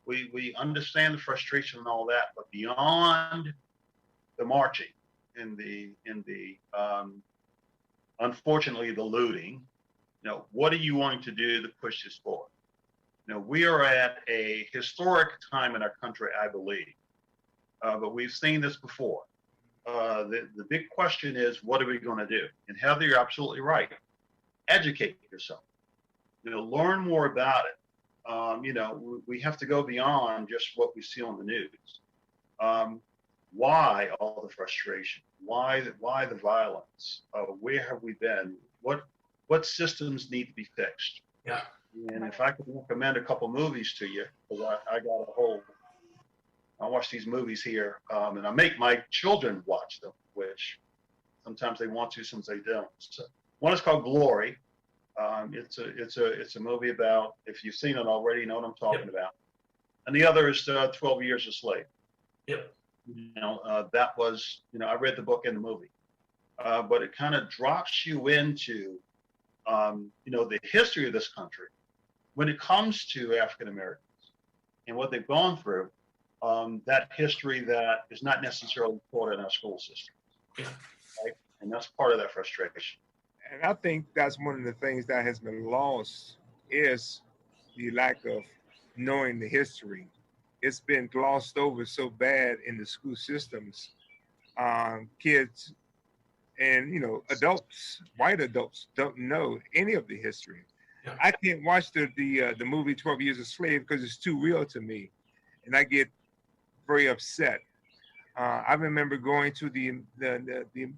We understand the frustration and all that, but beyond the marching and the unfortunately the looting, what are you going to do to push this forward? We are at a historic time in our country, I believe, but we've seen this before. The big question is, what are we going to do? And Heather, you're absolutely right. Educate yourself. Learn more about it. We have to go beyond just what we see on the news. Why all the frustration? Why the violence? Where have we been? What systems need to be fixed? Yeah. And if I could recommend a couple movies to you, because I watch these movies here, and I make my children watch them, which sometimes they want to, sometimes they don't. So one is called Glory. It's a movie about, if you've seen it already, you know what I'm talking about. And the other is 12 Years a Slave. Yep. That was, I read the book and the movie, but it kind of drops you into the history of this country, when it comes to African Americans and what they've gone through, that history that is not necessarily taught in our school system. Yeah. Right? And that's part of that frustration. And I think that's one of the things that has been lost is the lack of knowing the history. It's been glossed over so bad in the school systems. Kids and adults, white adults, don't know any of the history. Yeah. I can't watch the movie 12 Years a Slave because it's too real to me, and I get very upset. I remember going to the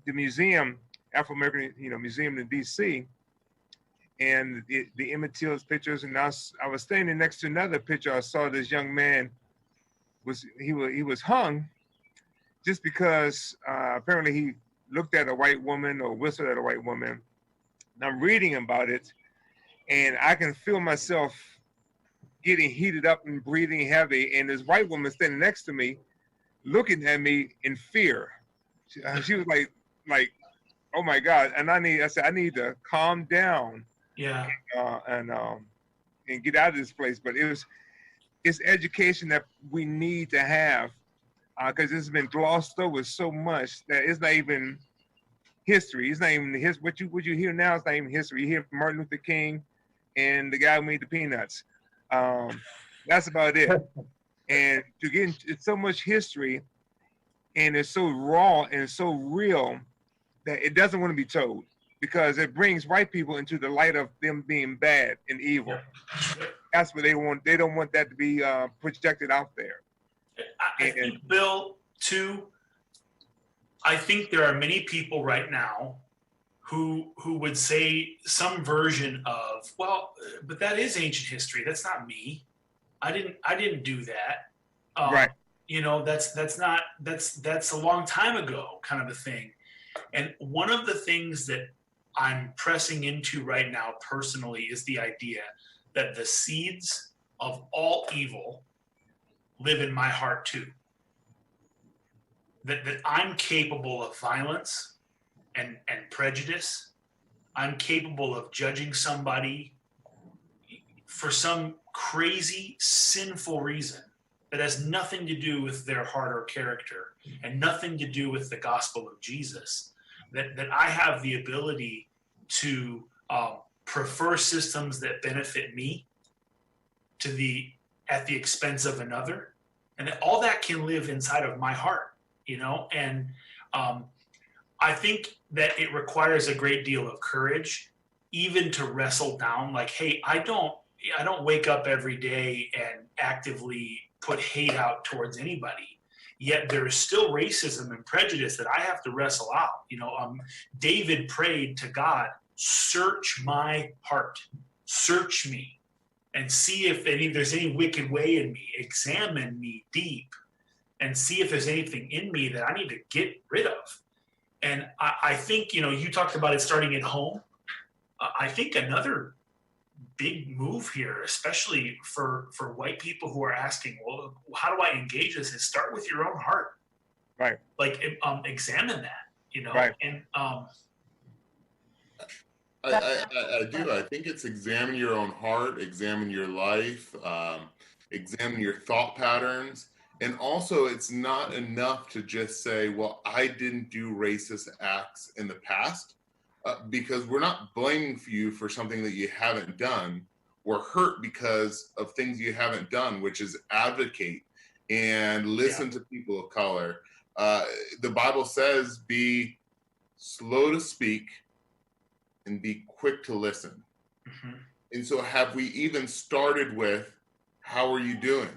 museum, Afro-American museum in D.C., and the Emmett Till's pictures, and I was standing next to another picture. I saw this young man he was hung just because apparently he looked at a white woman or whistled at a white woman. And I'm reading about it, and I can feel myself getting heated up and breathing heavy. And this white woman standing next to me, looking at me in fear. She was like, oh my God! And I said, I need to calm down. Yeah. And get out of this place. But it's education that we need to have, because it's been glossed over so much that it's not even history. It's not even what you hear now is not even history. You hear from Martin Luther King and the guy who made the peanuts. That's about it. And to get into so much history, and it's so raw and so real that it doesn't want to be told, because it brings white people into the light of them being bad and evil. That's what they want. They don't want that to be projected out there. I think, Bill, too, I think there are many people right now who would say some version of, well, but that is ancient history. That's not me. I didn't do that. Right. That's a long time ago kind of a thing. And one of the things that I'm pressing into right now personally is the idea that the seeds of all evil live in my heart too. That I'm capable of violence and prejudice. I'm capable of judging somebody for some crazy, sinful reason that has nothing to do with their heart or character and nothing to do with the gospel of Jesus. That I have the ability to prefer systems that benefit me at the expense of another, and that all that can live inside of my heart, and I think that it requires a great deal of courage, even to wrestle down, like, hey, I don't wake up every day and actively put hate out towards anybody. Yet there is still racism and prejudice that I have to wrestle out. David prayed to God, search my heart, search me, and see if there's any wicked way in me. Examine me deep and see if there's anything in me that I need to get rid of. And I think, you talked about it starting at home. I think another big move here, especially for white people who are asking, well, how do I engage this? Is start with your own heart. Right. Like, examine that, Right. And I do. I think it's examine your own heart, examine your life, examine your thought patterns. And also, it's not enough to just say, well, I didn't do racist acts in the past, because we're not blaming you for something that you haven't done. We're hurt because of things you haven't done, which is advocate and listen to people of color. The Bible says, be slow to speak and be quick to listen. Mm-hmm. And so have we even started with, how are you doing?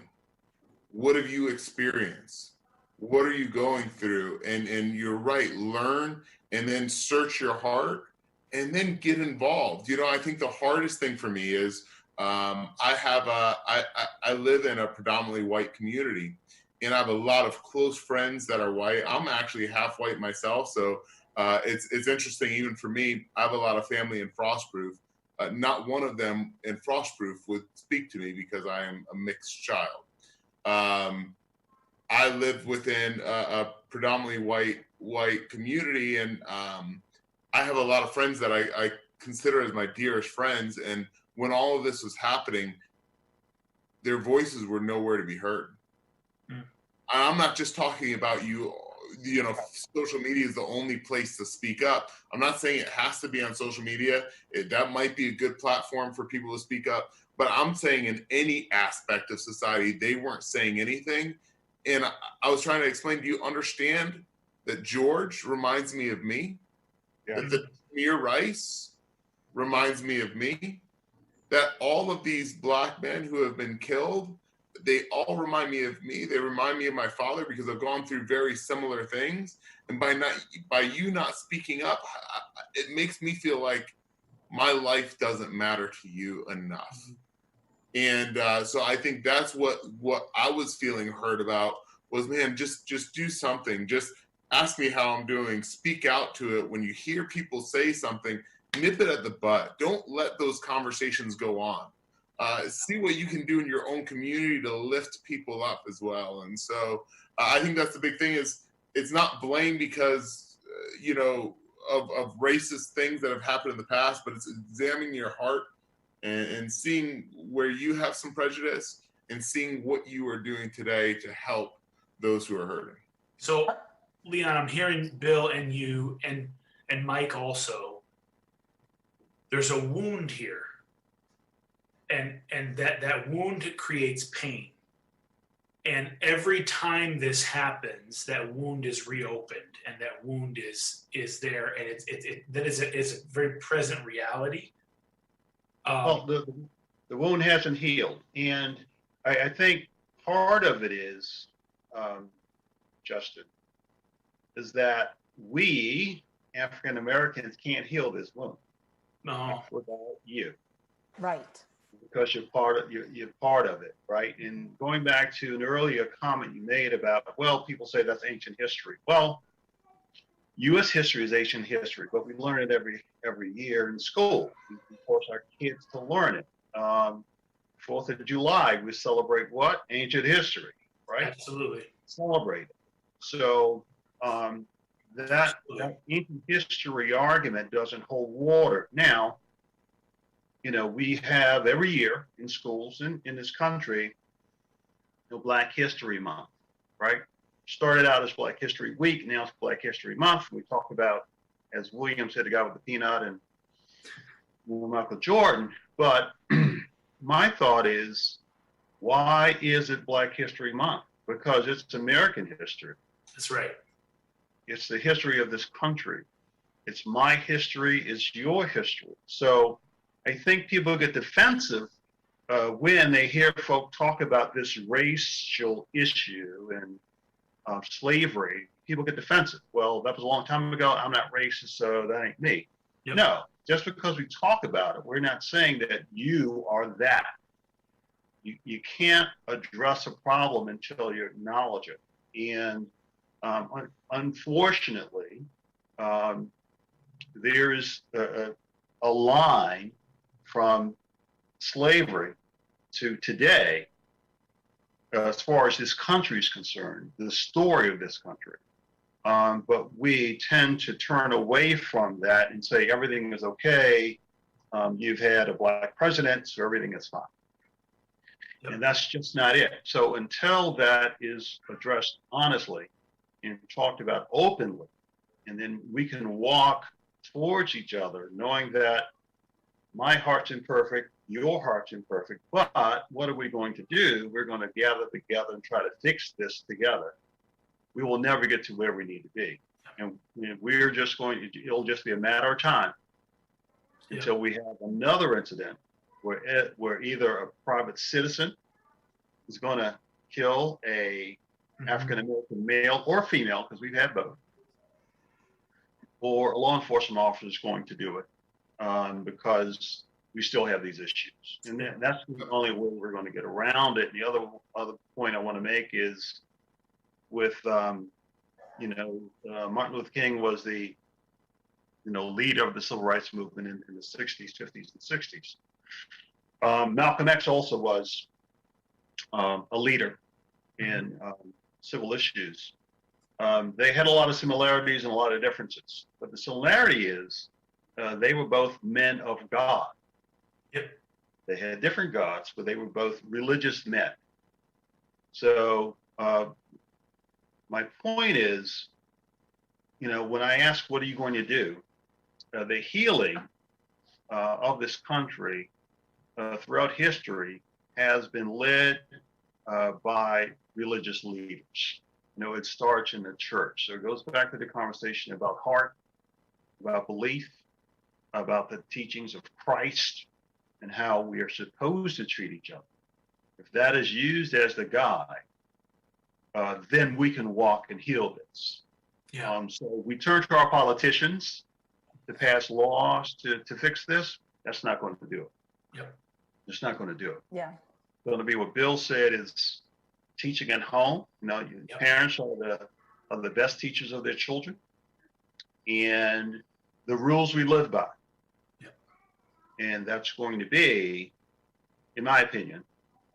What have you experienced? What are you going through? And you're right, learn and then search your heart and then get involved. I think the hardest thing for me is I live in a predominantly white community, and I have a lot of close friends that are white. I'm actually half white myself, so it's interesting even for me. I have a lot of family in Frostproof. Not one of them in Frostproof would speak to me because I am a mixed child. I live within a predominantly white community, and I have a lot of friends that I consider as my dearest friends. And when all of this was happening, their voices were nowhere to be heard. I'm not just talking about social media is the only place to speak up. I'm not saying it has to be on social media. That might be a good platform for people to speak up. But I'm saying in any aspect of society, they weren't saying anything. And I was trying to explain, do you understand that George reminds me of me? Yeah. That Tamir Rice reminds me of me? That all of these Black men who have been killed, they all remind me of me. They remind me of my father because I've gone through very similar things. And by you not speaking up, it makes me feel like my life doesn't matter to you enough. And so I think that's what I was feeling hurt about was, man, just do something. Just ask me how I'm doing. Speak out to it. When you hear people say something, nip it at the butt. Don't let those conversations go on. See what you can do in your own community to lift people up as well. And so I think that's the big thing is it's not blame because, of racist things that have happened in the past, but it's examining your heart and seeing where you have some prejudice and seeing what you are doing today to help those who are hurting. So, Leon, I'm hearing Bill and you and Mike also. There's a wound here. And that wound creates pain. And every time this happens, that wound is reopened and that wound is there. And that is a very present reality. Well, the wound hasn't healed. And I think part of it is, Justin, is that we, African Americans, can't heal this wound. No. Without you. Right. Because you're part of it, right? And going back to an earlier comment you made about, well, people say that's ancient history. Well, U.S. history is ancient history, but we learn it every year in school. We force our kids to learn it. 4th of July, we celebrate what? Ancient history, right? Absolutely. Celebrate it. So that ancient history argument doesn't hold water. Now, we have every year in schools in this country, Black History Month, right? Started out as Black History Week, now it's Black History Month. We talk about, as William said, the guy with the peanut and Michael Jordan. But my thought is, why is it Black History Month? Because it's American history. That's right. It's the history of this country. It's my history, it's your history. So I think people get defensive when they hear folk talk about this racial issue and slavery. People get defensive. Well, that was a long time ago. I'm not racist, so that ain't me. Yep. No, just because we talk about it, we're not saying that you are that. You can't address a problem until you acknowledge it. And unfortunately, there's a line from slavery to today, as far as this country is concerned, the story of this country. But we tend to turn away from that and say everything is okay. You've had a Black president, so everything is fine. Yep. And that's just not it. So until that is addressed honestly and talked about openly, and then we can walk towards each other knowing that my heart's imperfect, your heart's imperfect, but what are we going to do? We're going to gather together and try to fix this together. We will never get to where we need to be. And we're just it'll just be a matter of time until we have another incident where either a private citizen is going to kill a African-American male or female, because we've had both, or a law enforcement officer is going to do it because we still have these issues. And that's the only way we're going to get around it. And the other point I want to make is with, Martin Luther King was the, leader of the civil rights movement in the 60s, 50s, and 60s. Malcolm X also was a leader in civil issues. They had a lot of similarities and a lot of differences. But the similarity is they were both men of God. Yep. They had different gods, but they were both religious men. So my point is, when I ask, what are you going to do? The healing of this country throughout history has been led by religious leaders. It starts in the church. So it goes back to the conversation about heart, about belief, about the teachings of Christ and how we are supposed to treat each other. If that is used as the guide, then we can walk and heal this. Yeah. So we turn to our politicians to pass laws to fix this. That's not going to do it. Yep. It's not going to do it. Yeah. It's going to be what Bill said is teaching at home. Yep. Parents are the best teachers of their children, and the rules we live by. Yep. And that's going to be, in my opinion,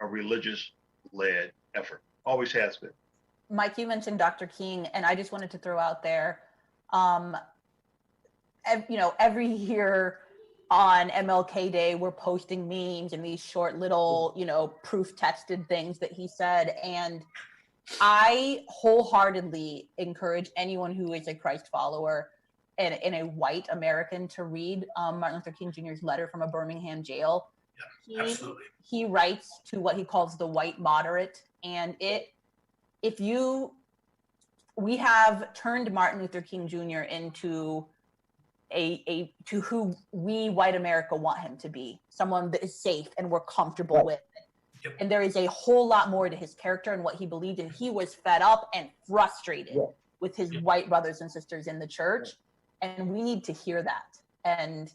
a religious-led effort. Always has been. Mike, you mentioned Dr. King, and I just wanted to throw out there, every year on MLK Day, we're posting memes and these short little, proof texted things that he said. And I wholeheartedly encourage anyone who is a Christ follower and a white American to read Martin Luther King Jr.'s letter from a Birmingham jail. Yeah, absolutely. He writes to what he calls the white moderate. And we have turned Martin Luther King Jr. into to who we white America want him to be, someone that is safe and we're comfortable with. Yep. And there is a whole lot more to his character and what he believed in. He was fed up and frustrated with his white brothers and sisters in the church. And we need to hear that. And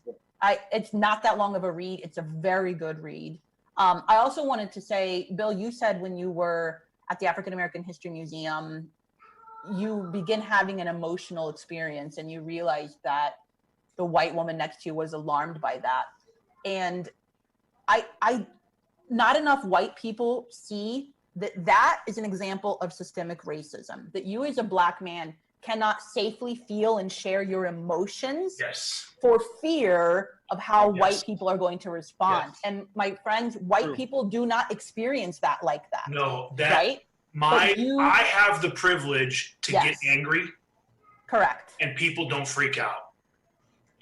it's not that long of a read. It's a very good read. I also wanted to say, Bill, you said when you were at the African American History Museum, you begin having an emotional experience and you realize that the white woman next to you was alarmed by that. And I not enough white people see that is an example of systemic racism, that you as a Black man cannot safely feel and share your emotions for fear of how white people are going to respond. And my friends, white people do not experience that like that. No, right? I have the privilege to get angry. Correct. And people don't freak out.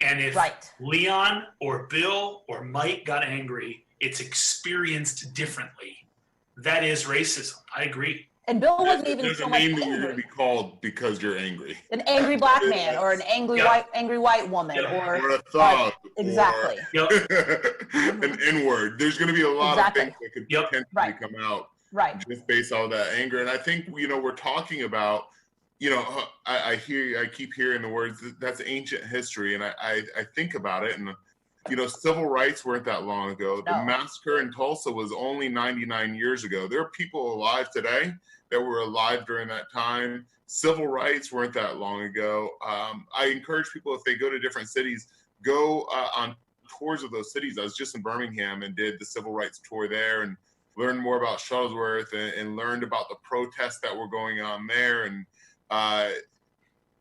And if Leon or Bill or Mike got angry, it's experienced differently. That is racism. I agree. And Bill wasn't even There's so a much name that you're angry. going to be called because you're angry. An angry Black man or an angry white woman or a thug. Exactly. Or an N-word. There's going to be a lot of things that could potentially come out just based on that anger. And I think, we're talking about, I keep hearing the words, that's ancient history. And I think about it, and civil rights weren't that long ago. The massacre in Tulsa was only 99 years ago. There are people alive today that were alive during that time. Civil rights weren't that long ago. I encourage people, if they go to different cities, go on tours of those cities. I was just in Birmingham and did the civil rights tour there and learned more about Shuttlesworth and learned about the protests that were going on there. And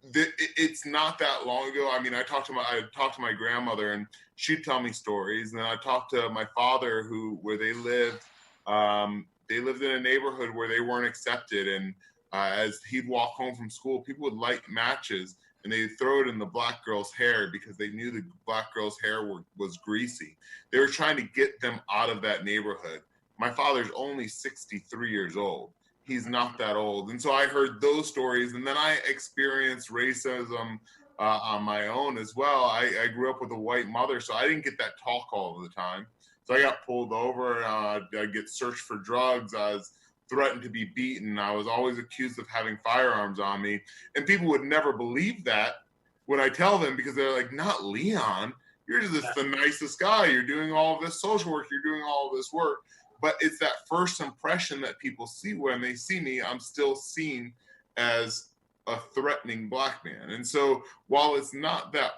it's not that long ago. I mean, I talked to my grandmother and she'd tell me stories. And then I talked to my father where they lived in a neighborhood where they weren't accepted. And as he'd walk home from school, people would light matches and they'd throw it in the Black girl's hair because they knew the Black girl's hair was greasy. They were trying to get them out of that neighborhood. My father's only 63 years old. He's not that old. And so I heard those stories, and then I experienced racism on my own as well. I grew up with a white mother, so I didn't get that talk all the time. So I got pulled over, I get searched for drugs, I was threatened to be beaten, I was always accused of having firearms on me. And people would never believe that when I tell them, because they're like, not Leon, you're just the nicest guy, you're doing all of this social work, you're doing all of this work. But it's that first impression that people see. When they see me, I'm still seen as a threatening Black man. And so while it's not that,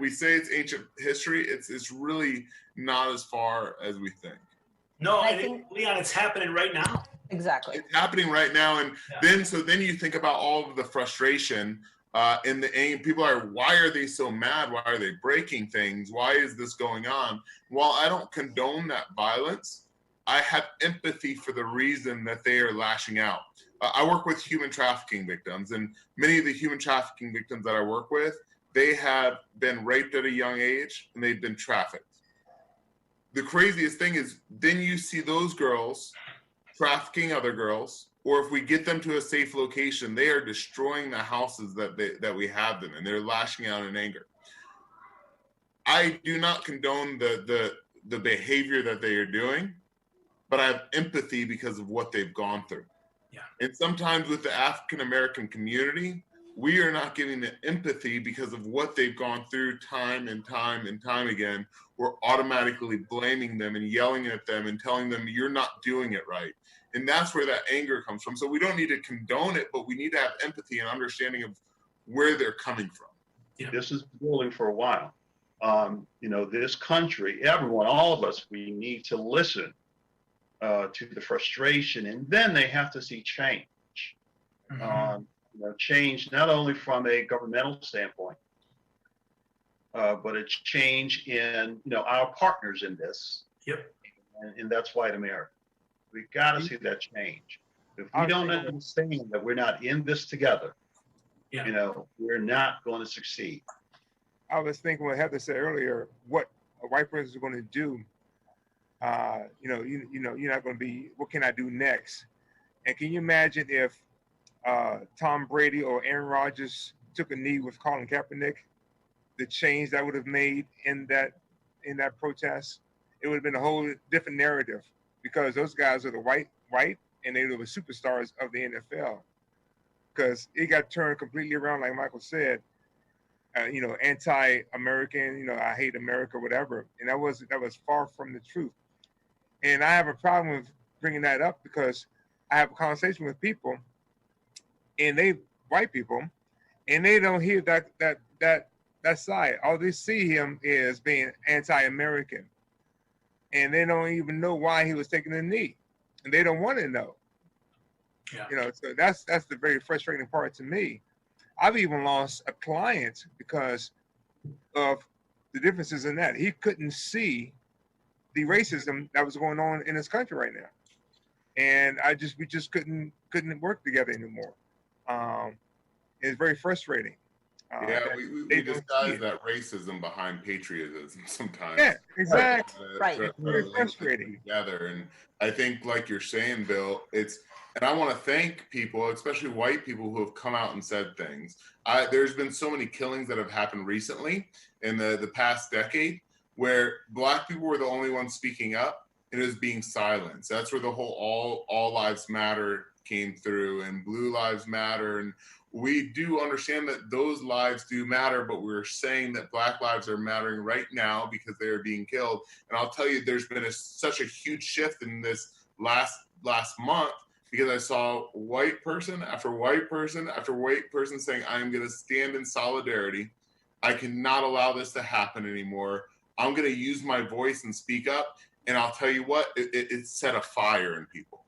we say it's ancient history, it's really not as far as we think. No, Leon, it's happening right now. Exactly. It's happening right now. And then you think about all of the frustration And people are, why are they so mad? Why are they breaking things? Why is this going on? While I don't condone that violence, I have empathy for the reason that they are lashing out. I work with human trafficking victims, and many of the human trafficking victims that I work with, they have been raped at a young age and they've been trafficked. The craziest thing is then you see those girls trafficking other girls, or if we get them to a safe location, they are destroying the houses that we have them in. They're lashing out in anger. I do not condone the behavior that they are doing, but I have empathy because of what they've gone through. Yeah. And sometimes with the African American community, we are not giving the empathy because of what they've gone through time and time and time again. We're automatically blaming them and yelling at them and telling them you're not doing it right. And that's where that anger comes from. So we don't need to condone it, but we need to have empathy and understanding of where they're coming from. Yeah. This is building for a while. This country, everyone, all of us, we need to listen to the frustration, and then they have to see change. Mm-hmm. Change not only from a governmental standpoint, but a change in our partners in this. Yep. And that's white America. We've got to see that change. If we don't understand that we're not in this together, we're not going to succeed. I was thinking what Heather said earlier, what a white person is going to do. You're not going to be, what can I do next? And can you imagine if Tom Brady or Aaron Rodgers took a knee with Colin Kaepernick, the change that would have made in that protest? It would have been a whole different narrative, because those guys are the white, and they were the superstars of the NFL. Because it got turned completely around, like Michael said. Anti-American, I hate America, whatever. And that was far from the truth. And I have a problem with bringing that up, because I have a conversation with people, and white people, and they don't hear that side. All they see him is being anti-American, and they don't even know why he was taking a knee, and they don't want to know. Yeah. So that's the very frustrating part to me. I've even lost a client because of the differences in that. He couldn't see the racism that was going on in this country right now. And we just couldn't work together anymore. It's very frustrating. We disguise that racism behind patriotism sometimes. Yeah, exactly. Right. Very frustrating. Together. And I think, like you're saying, Bill, and I want to thank people, especially white people, who have come out and said things. There's been so many killings that have happened recently in the past decade where Black people were the only ones speaking up, and it was being silenced. That's where the whole all lives matter came through, and Blue Lives Matter. And we do understand that those lives do matter, but we're saying that Black lives are mattering right now because they are being killed. And I'll tell you, there's been such a huge shift in this last month, because I saw white person after white person after white person saying, I'm going to stand in solidarity. I cannot allow this to happen anymore. I'm going to use my voice and speak up. And I'll tell you what, it set a fire in people.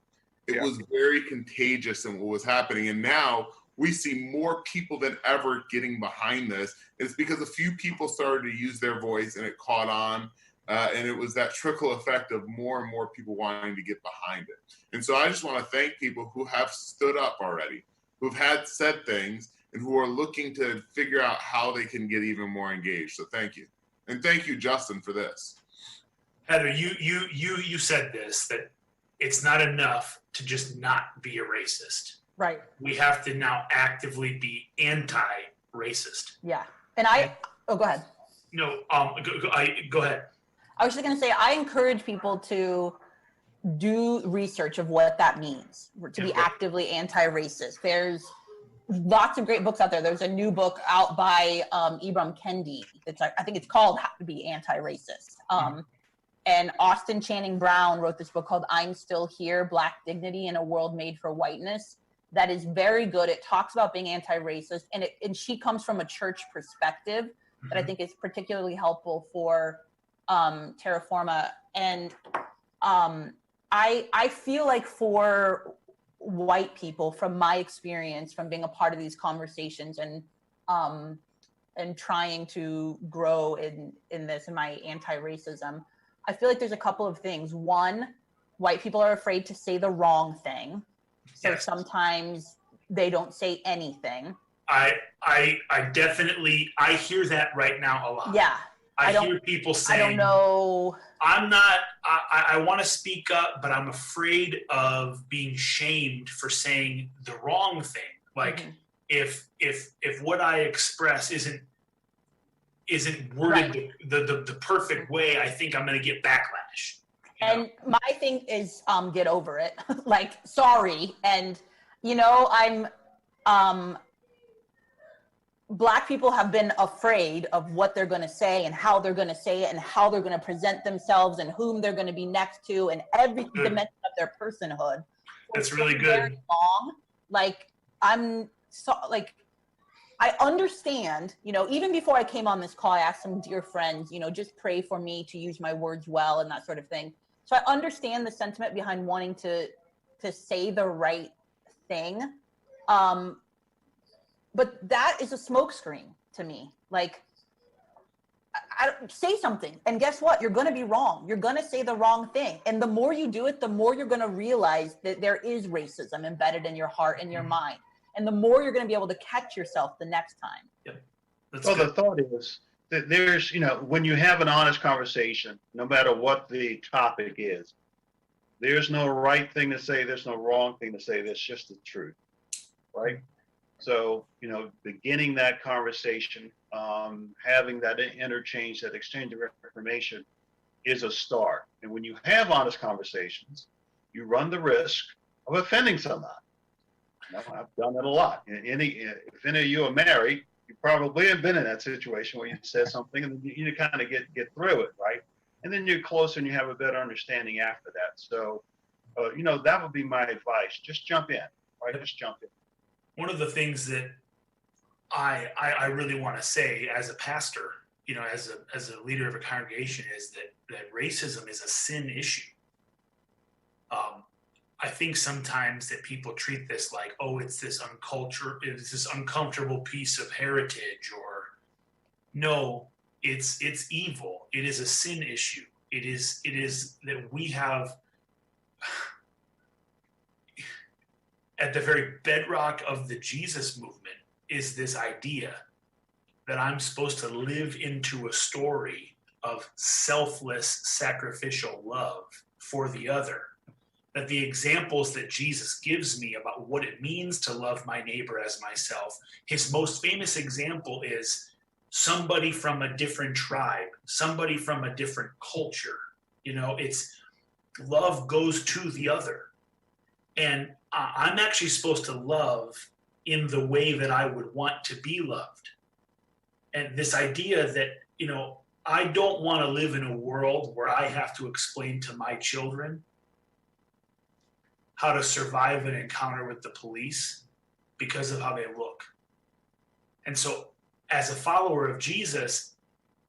It was very contagious in what was happening. And now we see more people than ever getting behind this. It's because a few people started to use their voice and it caught on. And it was that trickle effect of more and more people wanting to get behind it. And so I just want to thank people who have stood up already, who've said things, and who are looking to figure out how they can get even more engaged. So thank you. And thank you, Justin, for this. Heather, you said this, that it's not enough to just not be a racist. Right. We have to now actively be anti-racist. Yeah. And go ahead. No, go ahead. I was just going to say, I encourage people to do research of what that means, to be actively anti-racist. There's lots of great books out there. There's a new book out by Ibram Kendi. I think it's called How to Be Anti-Racist. And Austin Channing Brown wrote this book called I'm Still Here, Black Dignity in a World Made for Whiteness. That is very good. It talks about being anti-racist, and she comes from a church perspective that I think is particularly helpful for Terraforma. And I feel like for white people, from my experience, from being a part of these conversations and and trying to grow in this, in my anti-racism, I feel like there's a couple of things. One, white people are afraid to say the wrong thing. So Yes. sometimes they don't say anything. I definitely, I hear that right now a lot. Yeah. I hear people saying, I don't know. I'm not, I want to speak up, but I'm afraid of being shamed for saying the wrong thing. Like, if what I express isn't worded the perfect way, I think I'm going to get backlash. And my thing is, get over it. Like, sorry. And, you know, Black people have been afraid of what they're going to say and how they're going to say it and how they're going to present themselves and whom they're going to be next to and every dimension of their personhood. That's really good. Very long. Like, I understand, you know, even before I came on this call, I asked some dear friends, you know, just pray for me to use my words well and that sort of thing. So I understand the sentiment behind wanting to say the right thing. But that is a smokescreen to me. Like, I say something, and guess what? You're going to be wrong. You're going to say the wrong thing. And the more you do it, the more you're going to realize that there is racism embedded in your heart and your mind. And the more you're going to be able to catch yourself the next time. Yep. Well, the thought is that there's, you know, when you have an honest conversation, no matter what the topic is, there's no right thing to say, there's no wrong thing to say, there's just the truth, right? So, you know, beginning that conversation, having that interchange, that exchange of information is a start. And when you have honest conversations, you run the risk of offending somebody. You know, I've done it a lot. If any of you are married, you probably have been in that situation where you said something and you kind of get through it, right? And then you're closer and you have a better understanding after that. So, you know, that would be my advice. Just jump in, right? Just jump in. One of the things that I really want to say as a pastor, you know, as a leader of a congregation, is that racism is a sin issue. I think sometimes that people treat this like, oh, it's this uncomfortable piece of heritage, or no, it's evil. It is a sin issue. It is that we have at the very bedrock of the Jesus movement is this idea that I'm supposed to live into a story of selfless, sacrificial love for the other. That the examples that Jesus gives me about what it means to love my neighbor as myself, his most famous example is somebody from a different tribe, somebody from a different culture. You know, it's love goes to the other. And I'm actually supposed to love in the way that I would want to be loved. And this idea that, you know, I don't want to live in a world where I have to explain to my children how to survive an encounter with the police because of how they look. And so as a follower of Jesus,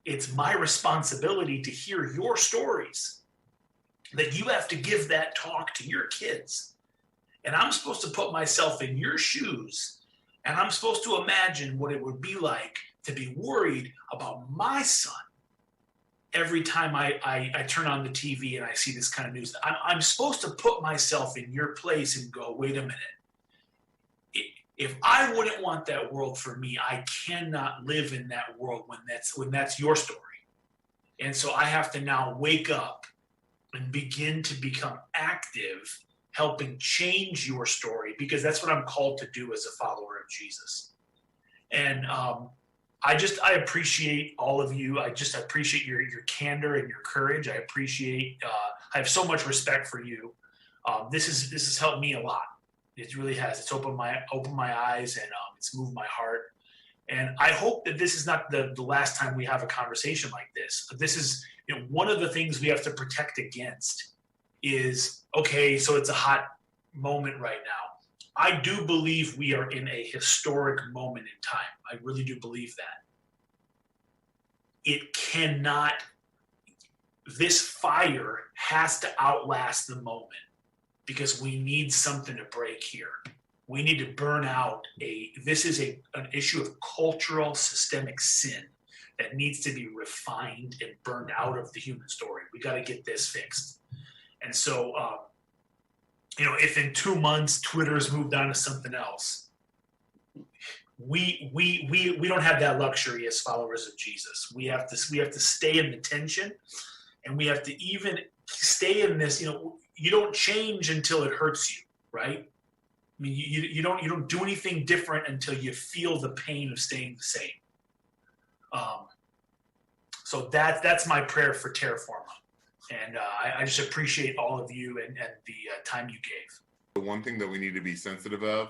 it's my responsibility to hear your stories, that you have to give that talk to your kids. And I'm supposed to put myself in your shoes, and I'm supposed to imagine what it would be like to be worried about my son every time I turn on the TV and I see this kind of news. I'm supposed to put myself in your place and go, wait a minute. If I wouldn't want that world for me, I cannot live in that world when that's your story. And so I have to now wake up and begin to become active, helping change your story, because that's what I'm called to do as a follower of Jesus. And I appreciate all of you. I appreciate your candor and your courage. I have so much respect for you. This has helped me a lot. It really has. It's opened my eyes, and it's moved my heart. And I hope that this is not the last time we have a conversation like this. But this is, you know, one of the things we have to protect against is, okay, so it's a hot moment right now. I do believe we are in a historic moment in time. I really do believe that. This fire has to outlast the moment, because we need something to break here. We need to burn out this is an issue of cultural systemic sin that needs to be refined and burned out of the human story. We got to get this fixed. And so, if in 2 months Twitter's moved on to something else, we don't have that luxury as followers of Jesus. We have to stay in the tension, and we have to even stay in this. You don't change until it hurts you, right? I mean, you don't do anything different until you feel the pain of staying the same. So that's my prayer for Terraforma, and I just appreciate all of you and the time you gave. The one thing that we need to be sensitive of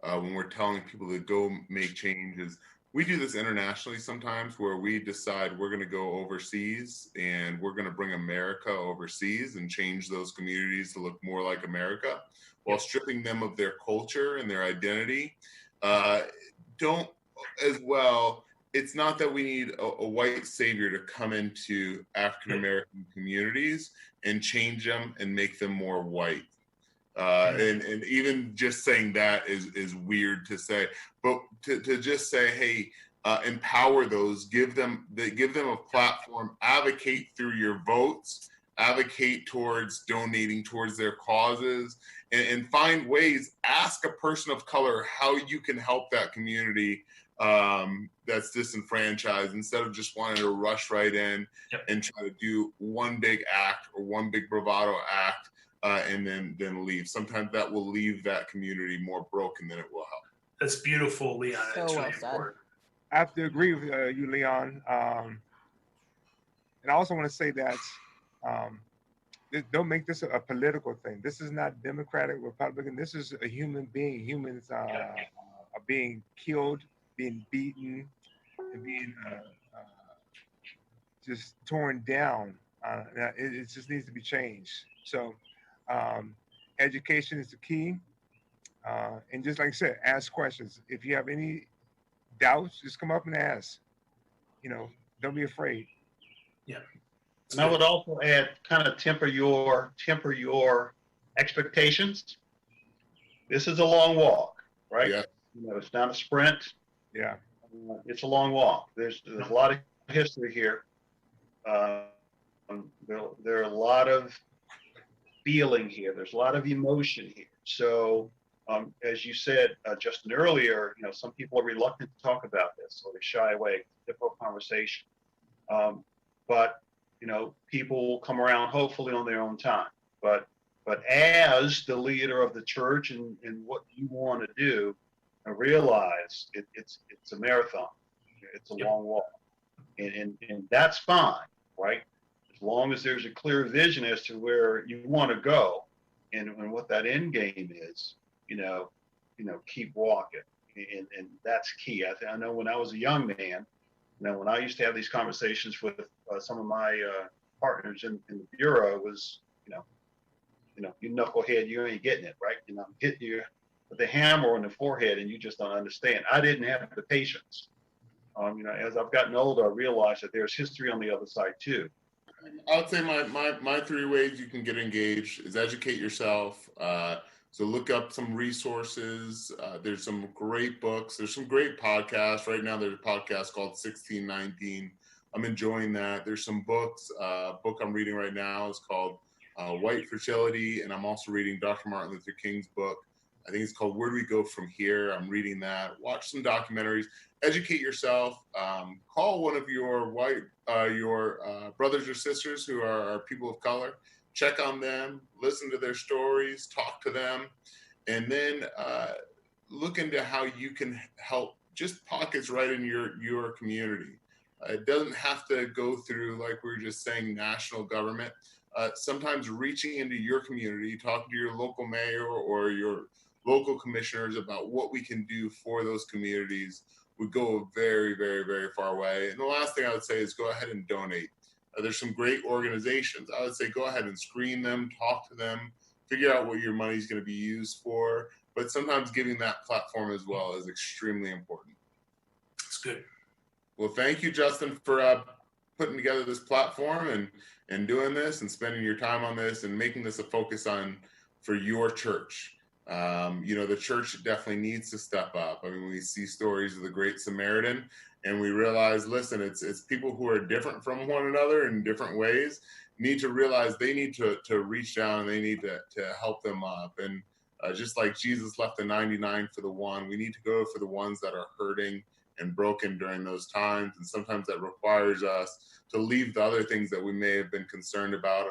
when we're telling people to go make changes, we do this internationally sometimes where we decide we're going to go overseas and we're going to bring America overseas and change those communities to look more like America while stripping them of their culture and their identity. Don't as well. It's not that we need a white savior to come into African-American communities and change them and make them more white. And even just saying that is weird to say, but to just say, hey, empower those, give them a platform, advocate through your votes, advocate towards donating towards their causes, and find ways, ask a person of color how you can help that community that's disenfranchised, instead of just wanting to rush right in and try to do one big act or one big bravado act and then leave. Sometimes that will leave that community more broken than it will help. That's beautiful, Leon. So It's well really said. important. I have to agree with you, Leon. And I also want to say that don't make this a political thing. This is not Democratic, Republican. This is a human being. Humans are being killed, being beaten, and being just torn down. It just needs to be changed. So education is the key. And just like I said, ask questions. If you have any doubts, just come up and ask. Don't be afraid. Yeah. And I would also add, kind of temper your expectations. This is a long walk, right? Yeah. It's not a sprint. Yeah. It's a long walk. There's a lot of history here. There are a lot of feeling here. There's a lot of emotion here. So, as you said, Justin, earlier, some people are reluctant to talk about this, or they shy away. It's a difficult conversation. But people will come around hopefully on their own time. But as the leader of the church and what you want to do, realize it's a marathon. It's a long walk, and that's fine, right? As long as there's a clear vision as to where you want to go, and what that end game is, keep walking, and that's key. I know when I was a young man, when I used to have these conversations with some of my partners in the bureau, was you knucklehead, you ain't getting it, right? I'm hitting you with a hammer on the forehead, and you just don't understand. I didn't have the patience. As I've gotten older, I realized that there's history on the other side too. I would say my 3 ways you can get engaged is educate yourself. So look up some resources. There's some great books. There's some great podcasts. Right now there's a podcast called 1619. I'm enjoying that. There's some books. Book I'm reading right now is called White Fragility, and I'm also reading Dr. Martin Luther King's book. I think it's called Where Do We Go From Here? I'm reading that. Watch some documentaries. Educate yourself. Call one of your brothers or sisters who are people of color. Check on them. Listen to their stories. Talk to them. And then look into how you can help just pockets right in your community. It doesn't have to go through, like we were just saying, national government. Sometimes reaching into your community, talking to your local mayor or your local commissioners about what we can do for those communities would go a very, very, very far way. And the last thing I would say is go ahead and donate. There's some great organizations. I would say go ahead and screen them, talk to them, figure out what your money is going to be used for. But sometimes giving that platform as well is extremely important. That's good. Well, thank you, Justin, for putting together this platform and doing this and spending your time on this and making this a focus for your church. The church definitely needs to step up. I mean, we see stories of the Great Samaritan, and we realize, listen, it's people who are different from one another in different ways need to realize they need to reach down and they need to help them up. And just like Jesus left the 99 for the one, we need to go for the ones that are hurting and broken during those times. And sometimes that requires us to leave the other things that we may have been concerned about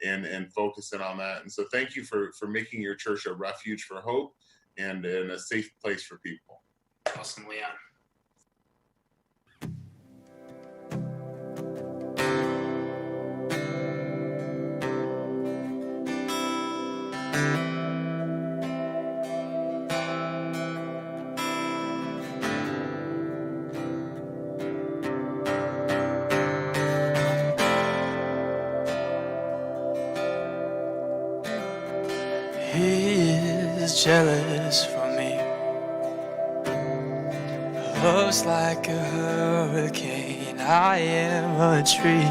and focusing on that. And so thank you for making your church a refuge for hope and a safe place for people. Awesome, Leon. He is jealous for me. Love's like a hurricane. I am a tree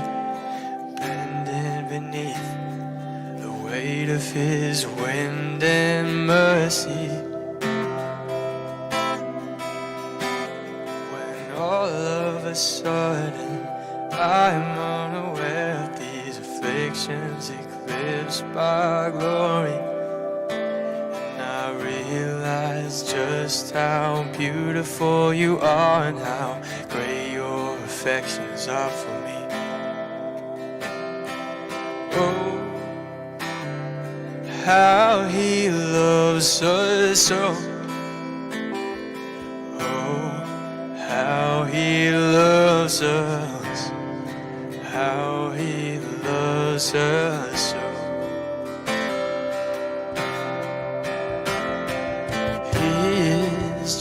bending beneath the weight of his wind and mercy. When all of a sudden I'm unaware of these afflictions eclipsed by glory, I realize just how beautiful you are and how great your affections are for me. Oh, how he loves us so. Oh, how he loves us. How he loves us so.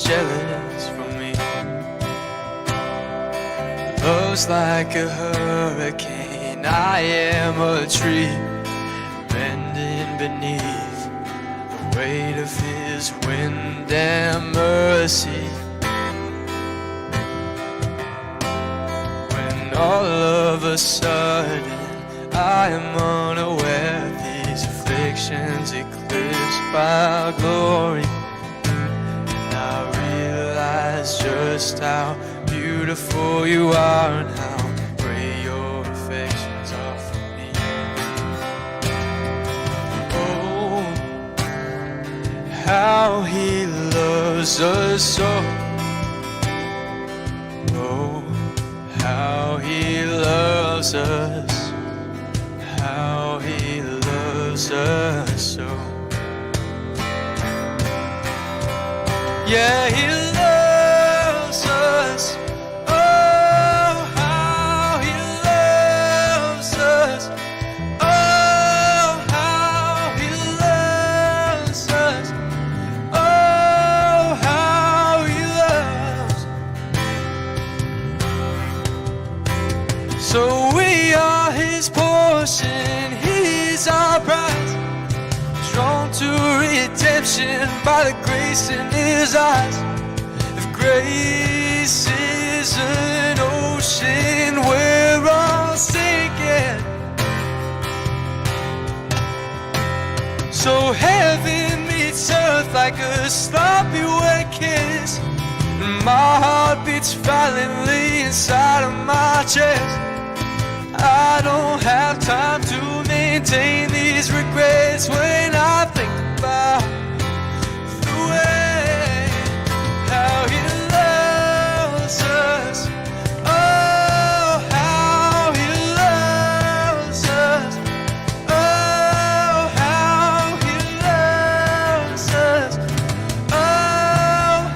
Jealous for me. Love's like a hurricane. I am a tree bending beneath the weight of his wind and mercy. When all of a sudden I am unaware of these afflictions eclipsed by glory, just how beautiful you are and how great your affections are for me. Oh, how he loves us so. Oh, how he loves us. How he loves us so. Yeah, he loves us. Oh, how he loves us. Oh, how he loves us. Oh, how he loves. So we are his portion, he's our prize, drawn to redemption by the grace in his eyes. If grace is an ocean, we're all sinking. So heaven meets earth like a sloppy wet kiss, and my heart beats violently inside of my chest. I don't have time to maintain these regrets when I think about the way how he loves us. Oh, how he loves us. Oh, how he loves us. Oh,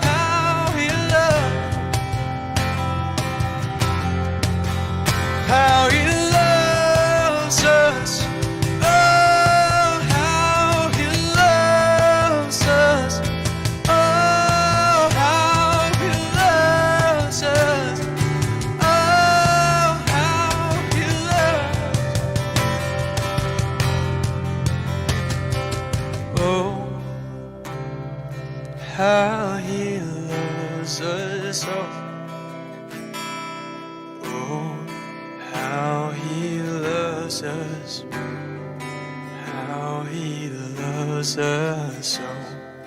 how he loves. How he loves us. Oh, how he loves us. Oh, how he loves us. Oh, how he loves. Oh, how he loves us. Oh, how he loves us, how he loves was a song.